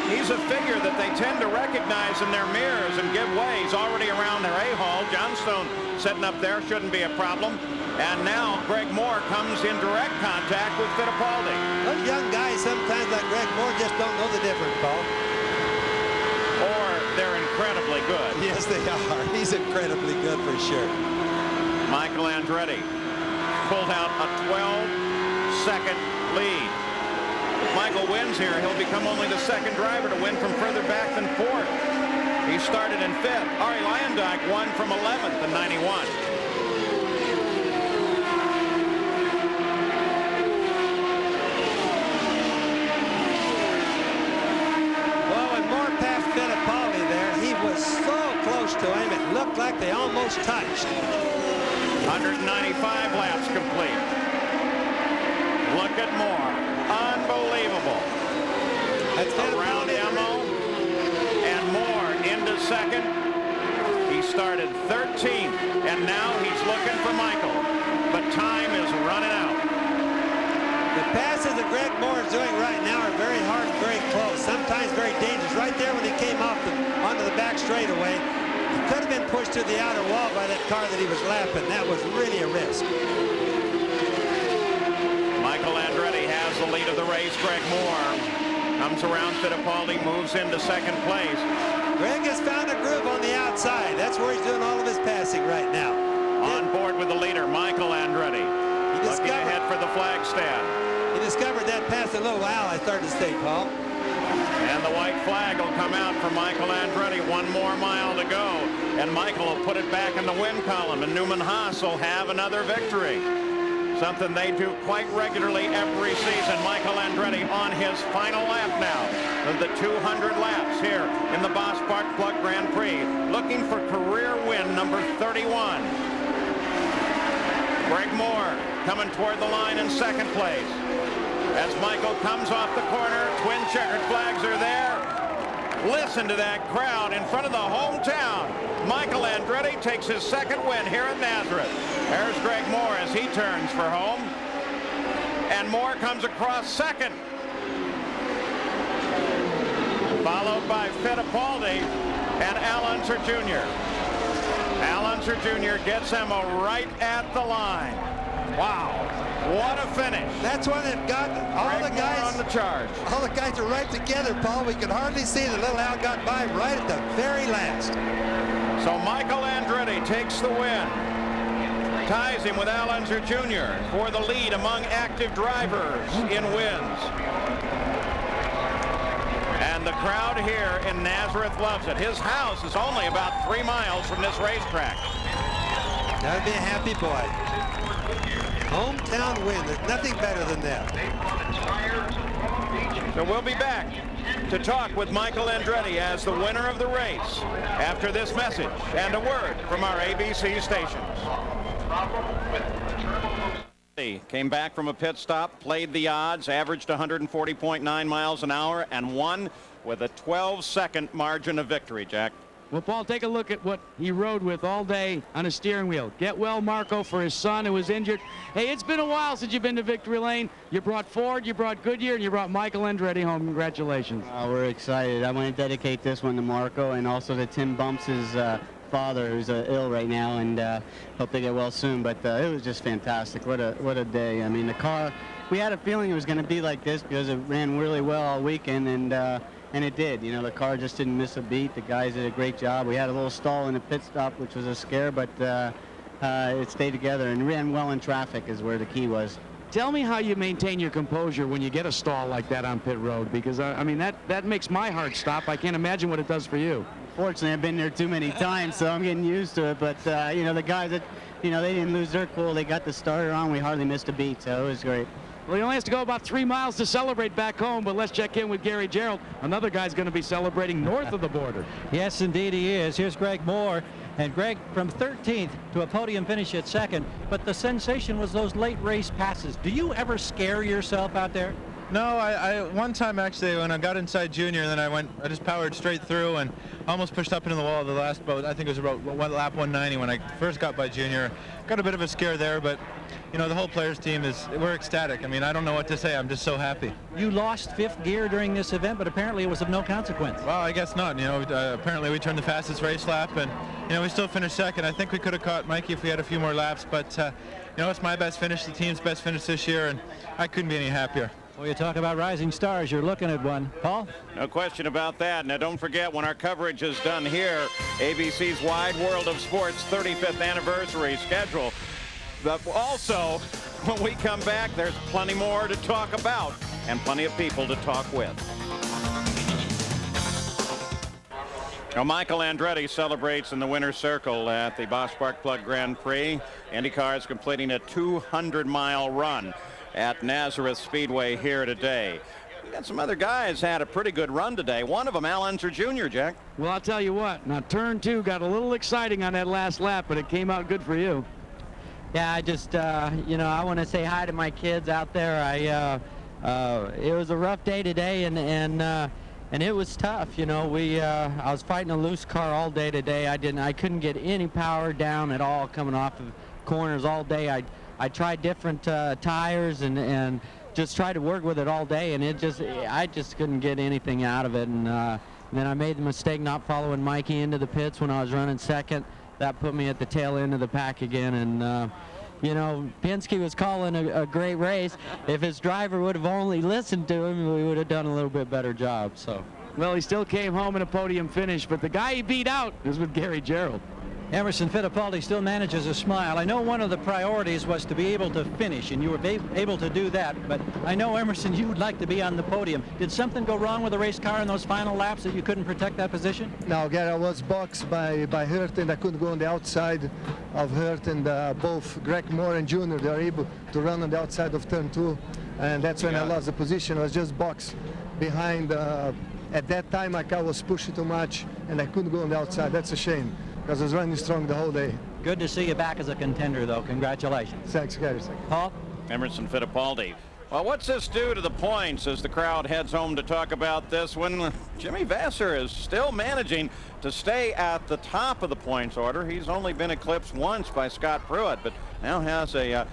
He's a figure that they tend to recognize in their mirrors and give way. He's already around their A-hole. Johnstone sitting up there shouldn't be a problem. And now Greg Moore comes in direct contact with Fittipaldi. Those young guys sometimes like Greg Moore just don't know the difference, Paul. Or they're incredibly good. Yes, they are. He's incredibly good for sure. Michael Andretti pulled out a 12-second lead. If Michael wins here, he'll become only the 2nd driver to win from further back than 4th. He started in 5th. Ari Leyendyk won from 11th in 91. Well, when Moore passed Fittipaldi there, he was so close to him, it looked like they almost touched. 195 laps complete. Look at Moore. Unbelievable. Around Emo and Moore into 2nd. He started 13th, and now he's looking for Michael. But time is running out. The passes that Greg Moore is doing right now are very hard and very close, sometimes very dangerous. Right there when he came off onto the back straightaway, he could have been pushed to the outer wall by that car that he was lapping. That was really a risk. Michael Andretti has the lead of the race. Greg Moore comes around Fittipaldi, moves into 2nd place. Greg has found a groove on the outside. That's where he's doing all of his passing right now. On board with the leader, Michael Andretti. Looking ahead for the flag stand. He discovered that pass a little while, I started to say, Paul. And the white flag will come out for Michael Andretti. 1 more mile to go. And Michael will put it back in the win column. And Newman Haas will have another victory. Something they do quite regularly every season. Michael Andretti on his final lap now of the 200 laps here in the Boss Spark Plug Grand Prix, looking for career win number 31. Greg Moore coming toward the line in 2nd place. As Michael comes off the corner, twin checkered flags are there. Listen to that crowd in front of the hometown. Michael Andretti takes his 2nd win here at Nazareth. There's Greg Moore as he turns for home. And Moore comes across 2nd. Followed by Fittipaldi and Al Unser Jr. Al Unser Jr. gets him right at the line. Wow. What a finish. That's when they've got all Greg the guys Moore on the charge. All the guys are right together, Paul. We could hardly see that little Al got by right at the very last. So Michael Andretti takes the win. Ties him with Al Unser Jr. for the lead among active drivers in wins. And the crowd here in Nazareth loves it. His house is only about 3 miles from this racetrack. That would be a happy boy. Hometown win. There's nothing better than that. So we'll be back to talk with Michael Andretti as the winner of the race after this message and a word from our ABC stations. He came back from a pit stop, played the odds, averaged 140.9 miles an hour, and won with a 12-second margin of victory, Jack. Well, Paul, take a look at what he rode with all day on a steering wheel. Get well, Marco, for his son who was injured. Hey, it's been a while since you've been to Victory Lane. You brought Ford, you brought Goodyear, and you brought Michael Andretti home. Congratulations. We're excited. I want to dedicate this one to Marco and also to Tim Bumps' father, who's ill right now, and hope they get well soon. But it was just fantastic. What a day. I mean, the car, we had a feeling it was going to be like this because it ran really well all weekend, and it did. You know, the car just didn't miss a beat. The guys did a great job. We had a little stall in the pit stop, which was a scare, but it stayed together and ran well in traffic is where the key was. Tell me how you maintain your composure when you get a stall like that on pit road, because, I mean, that makes my heart stop. I can't imagine what it does for you. Fortunately, I've been there too many times, so I'm getting used to it. But, you know, the guys that, you know, they didn't lose their cool. They got the starter on. We hardly missed a beat, so it was great. Well, he only has to go about 3 miles to celebrate back home, but let's check in with Gary Gerald. Another guy's going to be celebrating north of the border. Yes, indeed he is. Here's Greg Moore. And Greg, from 13th to a podium finish at 2nd, but the sensation was those late race passes. Do you ever scare yourself out there? No, I one time actually when I got inside Junior, then I just powered straight through and almost pushed up into the wall of the last boat. I think it was about lap 190 when I first got by Junior. Got a bit of a scare there, but you know, the whole players team we're ecstatic. I mean, I don't know what to say. I'm just so happy. You lost 5th gear during this event, but apparently it was of no consequence. Well, I guess not. You know, apparently we turned the fastest race lap, and you know, we still finished 2nd. I think we could have caught Mikey if we had a few more laps, but you know, it's my best finish, the team's best finish this year, and I couldn't be any happier. Well, you talk about rising stars, you're looking at one. Paul? No question about that. Now, don't forget, when our coverage is done here, ABC's Wide World of Sports 35th anniversary schedule. But also, when we come back, there's plenty more to talk about and plenty of people to talk with. Now, Michael Andretti celebrates in the winner's circle at the Bosch Spark Plug Grand Prix. IndyCar is completing a 200-mile run at Nazareth Speedway here today. We got some other guys had a pretty good run today. One of them, Al Unser Jr., Jack. Well, I'll tell you what. Now, turn 2 got a little exciting on that last lap, but it came out good for you. Yeah, I just, you know, I want to say hi to my kids out there. It was a rough day today, and it was tough. You know, I was fighting a loose car all day today. I couldn't get any power down at all coming off of corners all day. I tried different tires and just tried to work with it all day, and I just couldn't get anything out of it. And then I made the mistake not following Mikey into the pits when I was running 2nd. That put me at the tail end of the pack again, and you know, Penske was calling a great race. If his driver would have only listened to him, we would have done a little bit better job. So, well, he still came home in a podium finish, but the guy he beat out is with Gary Gerald. Emerson Fittipaldi still manages a smile. I know one of the priorities was to be able to finish, and you were able to do that, but I know, Emerson, you would like to be on the podium. Did something go wrong with the race car in those final laps that you couldn't protect that position? No, Gary, I was boxed by Hurt, and I couldn't go on the outside of Hurt, and both Greg Moore and Junior, they were able to run on the outside of turn 2, and that's when I lost the position. I was just boxed behind. At that time, my car was pushing too much, and I couldn't go on the outside. That's a shame, because I was running strong the whole day. Good to see you back as a contender, though. Congratulations. Thanks, Gary. Paul? Emerson Fittipaldi. Well, what's this do to the points as the crowd heads home to talk about this when Jimmy Vasser is still managing to stay at the top of the points order? He's only been eclipsed once by Scott Pruitt, but now has a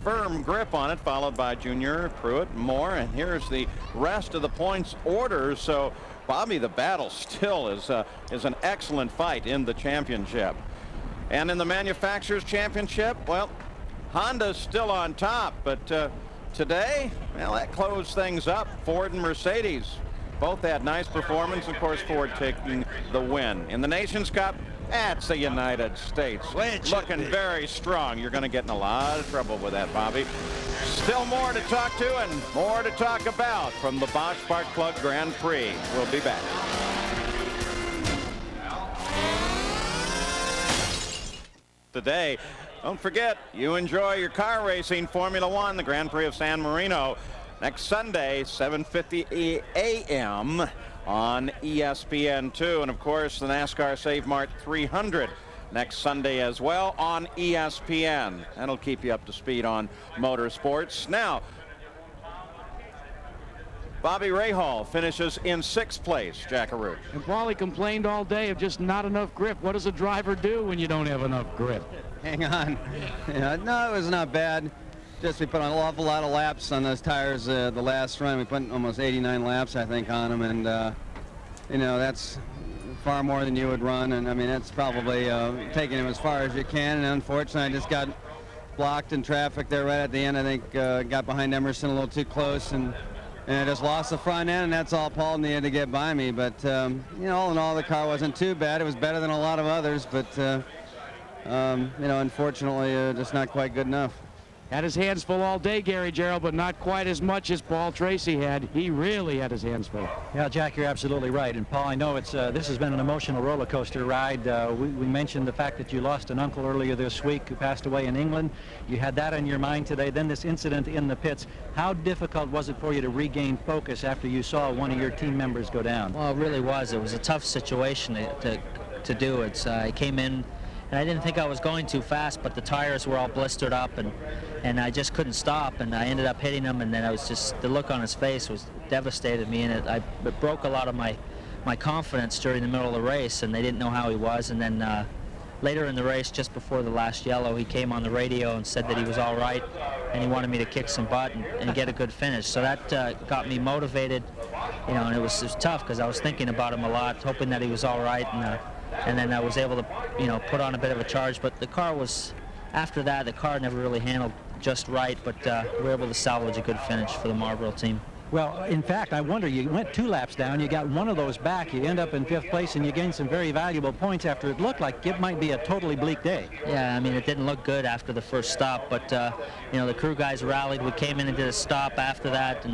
firm grip on it, followed by Junior, Pruitt, Moore, and here's the rest of the points order. So, Bobby, the battle still is an excellent fight in the championship. And in the Manufacturers' Championship, well, Honda's still on top, but today, well, that closed things up. Ford and Mercedes both had nice performance. Of course, Ford taking the win. In the Nations Cup, that's the United States. Looking very strong. You're going to get in a lot of trouble with that, Bobby. Still more to talk to and more to talk about from the Bosch Spark Plug Grand Prix. We'll be back. Today, don't forget, you enjoy your car racing Formula One, the Grand Prix of San Marino, next Sunday, 7:50 a.m. on ESPN2. And, of course, the NASCAR Save Mart 300 next Sunday as well on ESPN. That'll keep you up to speed on motorsports. Now, Bobby Rahal finishes in 6th place, Jackaroo. And Paulie complained all day of just not enough grip. What does a driver do when you don't have enough grip? Hang on. Yeah, no, it was not bad. Just we put an awful lot of laps on those tires the last run. We put almost 89 laps, I think, on them, and you know, that's far more than you would run. And I mean, that's probably taking them as far as you can. And unfortunately, I just got blocked in traffic there right at the end. I think got behind Emerson a little too close, and I just lost the front end, and that's all Paul needed to get by me. But you know, all in all, the car wasn't too bad. It was better than a lot of others, but you know, unfortunately, just not quite good enough. Had his hands full all day, Gary Gerald, but not quite as much as Paul Tracy had. He really had his hands full. Yeah, Jack, you're absolutely right. And Paul, I know it's this has been an emotional roller coaster ride. We mentioned the fact that you lost an uncle earlier this week who passed away in England. You had that on your mind today. Then this incident in the pits. How difficult was it for you to regain focus after you saw one of your team members go down? Well, it really was. It was a tough situation to do. I came in, and I didn't think I was going too fast, but the tires were all blistered up, and I just couldn't stop, and I ended up hitting him, and then I was just, the look on his face was devastated me, and it broke a lot of my confidence during the middle of the race, and they didn't know how he was. And then later in the race, just before the last yellow, he came on the radio and said that he was all right, and he wanted me to kick some butt and get a good finish. So that got me motivated, you know, and it was tough because I was thinking about him a lot, hoping that he was all right, and then I was able to, you know, put on a bit of a charge. But the car was, after that, the car never really handled just right, but we were able to salvage a good finish for the Marlboro team. Well, in fact, I wonder, you went 2 laps down, you got one of those back, you end up in 5th place, and you gained some very valuable points after it looked like it might be a totally bleak day. Yeah, I mean, it didn't look good after the first stop, but, you know, the crew guys rallied. We came in and did a stop after that, and,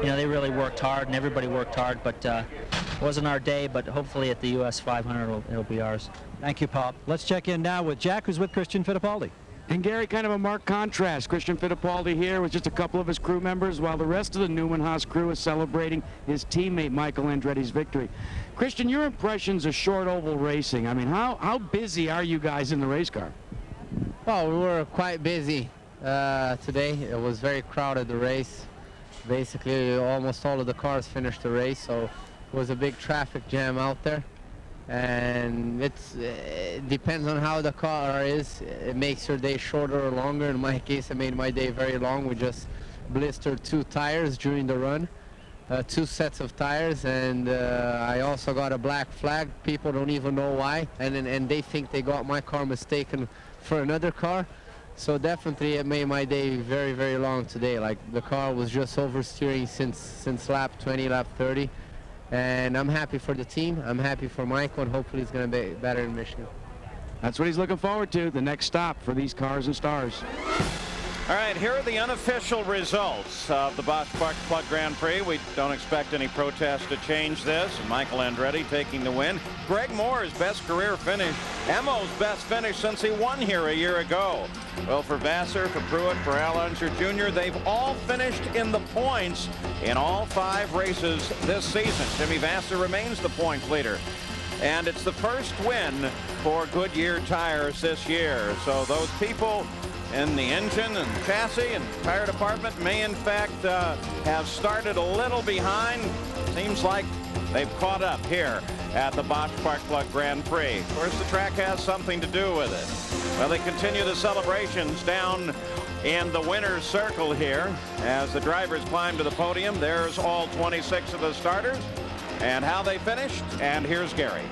you know, they really worked hard, and everybody worked hard, but it wasn't our day, but hopefully at the US 500 it'll be ours. Thank you, Paul. Let's check in now with Jack, who's with Christian Fittipaldi. And Gary, kind of a marked contrast. Christian Fittipaldi here with just a couple of his crew members, while the rest of the Newman Haas crew is celebrating his teammate Michael Andretti's victory. Christian, your impressions of short oval racing. I mean, how busy are you guys in the race car? Well, we were quite busy today. It was very crowded, the race. Basically, almost all of the cars finished the race, so it was a big traffic jam out there. And it depends on how the car is. It makes your day shorter or longer. In my case, it made my day very long. We just blistered 2 tires during the run, 2 sets of tires, and I also got a black flag. People don't even know why, and they think they got my car mistaken for another car. So definitely it made my day very, very long today. Like, the car was just oversteering since lap 20, lap 30. And I'm happy for the team. I'm happy for Michael, and hopefully it's going to be better in Michigan. That's what he's looking forward to, the next stop for these cars and stars. All right, here are the unofficial results of the Bosch Spark Plug Grand Prix. We don't expect any protest to change this. Michael Andretti taking the win. Greg Moore's best career finish. Emo's best finish since he won here a year ago. Well, for Vassar, for Pruitt, for Al Unser Jr., they've all finished in the points in all 5 races this season. Jimmy Vassar remains the points leader. And it's the first win for Goodyear tires this year. So those people in the engine and chassis and tire department may in fact have started a little behind. Seems like they've caught up here at the Bosch Spark Plug Grand Prix. Of course, the track has something to do with it. Well, they continue the celebrations down in the winner's circle here as the drivers climb to the podium. There's all 26 of the starters and how they finished. And here's Gary.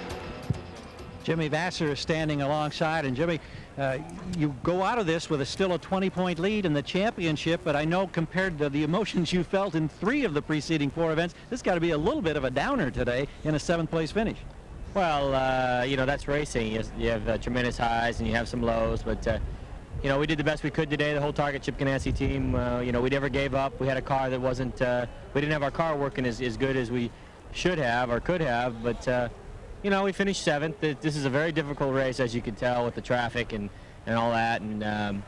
Jimmy Vassar is standing alongside, and Jimmy, you go out of this with still a 20-point lead in the championship, but I know compared to the emotions you felt in 3 of the preceding 4 events, this got to be a little bit of a downer today in a 7th place finish. Well, you know, that's racing. You have tremendous highs and you have some lows, but you know, we did the best we could today. The whole Target Chip Ganassi team, you know, we never gave up. We had a car that wasn't, we didn't have our car working as good as we should have or could have, but you know, we finished 7th. This is a very difficult race, as you can tell, with the traffic and all that. And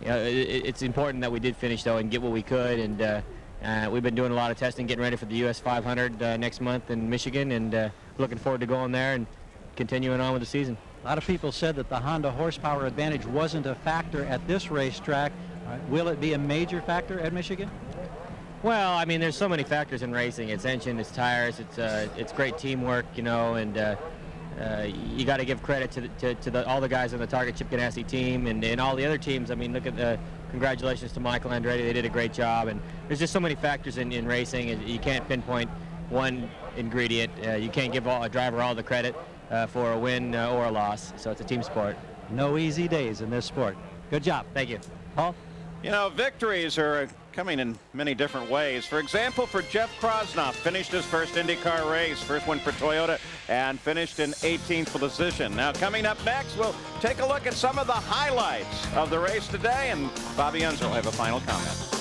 you know, it's important that we did finish, though, and get what we could. And we've been doing a lot of testing, getting ready for the US 500 next month in Michigan, and looking forward to going there and continuing on with the season. A lot of people said that the Honda horsepower advantage wasn't a factor at this racetrack. Will it be a major factor at Michigan? Well, I mean, there's so many factors in racing. It's engine, it's tires, it's great teamwork, you know, and you got to give credit to all the guys on the Target Chip Ganassi team and all the other teams. I mean, look at congratulations to Michael Andretti. They did a great job, and there's just so many factors in racing, and you can't pinpoint one ingredient. You can't give a driver all the credit for a win or a loss, so it's a team sport. No easy days in this sport. Good job. Thank you. Paul? You know, victories are coming in many different ways. For example, for Jeff Krosnoff, finished his first IndyCar race, first one for Toyota, and finished in 18th position. Now, coming up next, we'll take a look at some of the highlights of the race today, and Bobby Unser will have a final comment.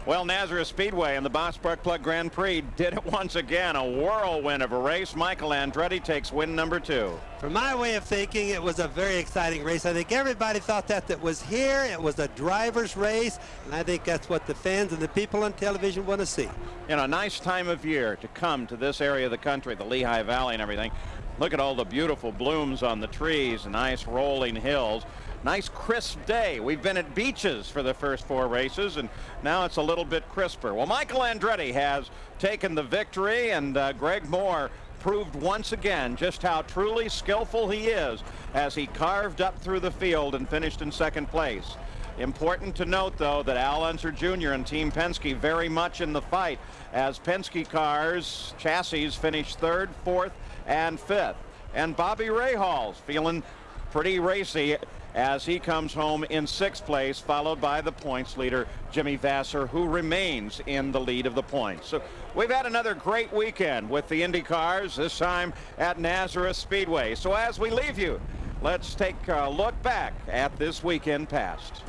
Well, Nazareth Speedway and the Boss Spark Plug Grand Prix did it once again. A whirlwind of a race. Michael Andretti takes win number 2. From my way of thinking, it was a very exciting race. I think everybody thought that was here. It was a driver's race, and I think that's what the fans and the people on television want to see. You know, a nice time of year to come to this area of the country, the Lehigh Valley and everything. Look at all the beautiful blooms on the trees, nice rolling hills. Nice crisp day. We've been at beaches for the first 4 races, and now it's a little bit crisper. Well, Michael Andretti has taken the victory, and Greg Moore proved once again just how truly skillful he is as he carved up through the field and finished in 2nd place. Important to note, though, that Al Unser Jr. and Team Penske very much in the fight as Penske cars, chassis finished 3rd, 4th, and 5th. And Bobby Rahal's feeling pretty racy as he comes home in 6th place, followed by the points leader, Jimmy Vasser, who remains in the lead of the points. So we've had another great weekend with the Indy cars, this time at Nazareth Speedway. So as we leave you, let's take a look back at this weekend past.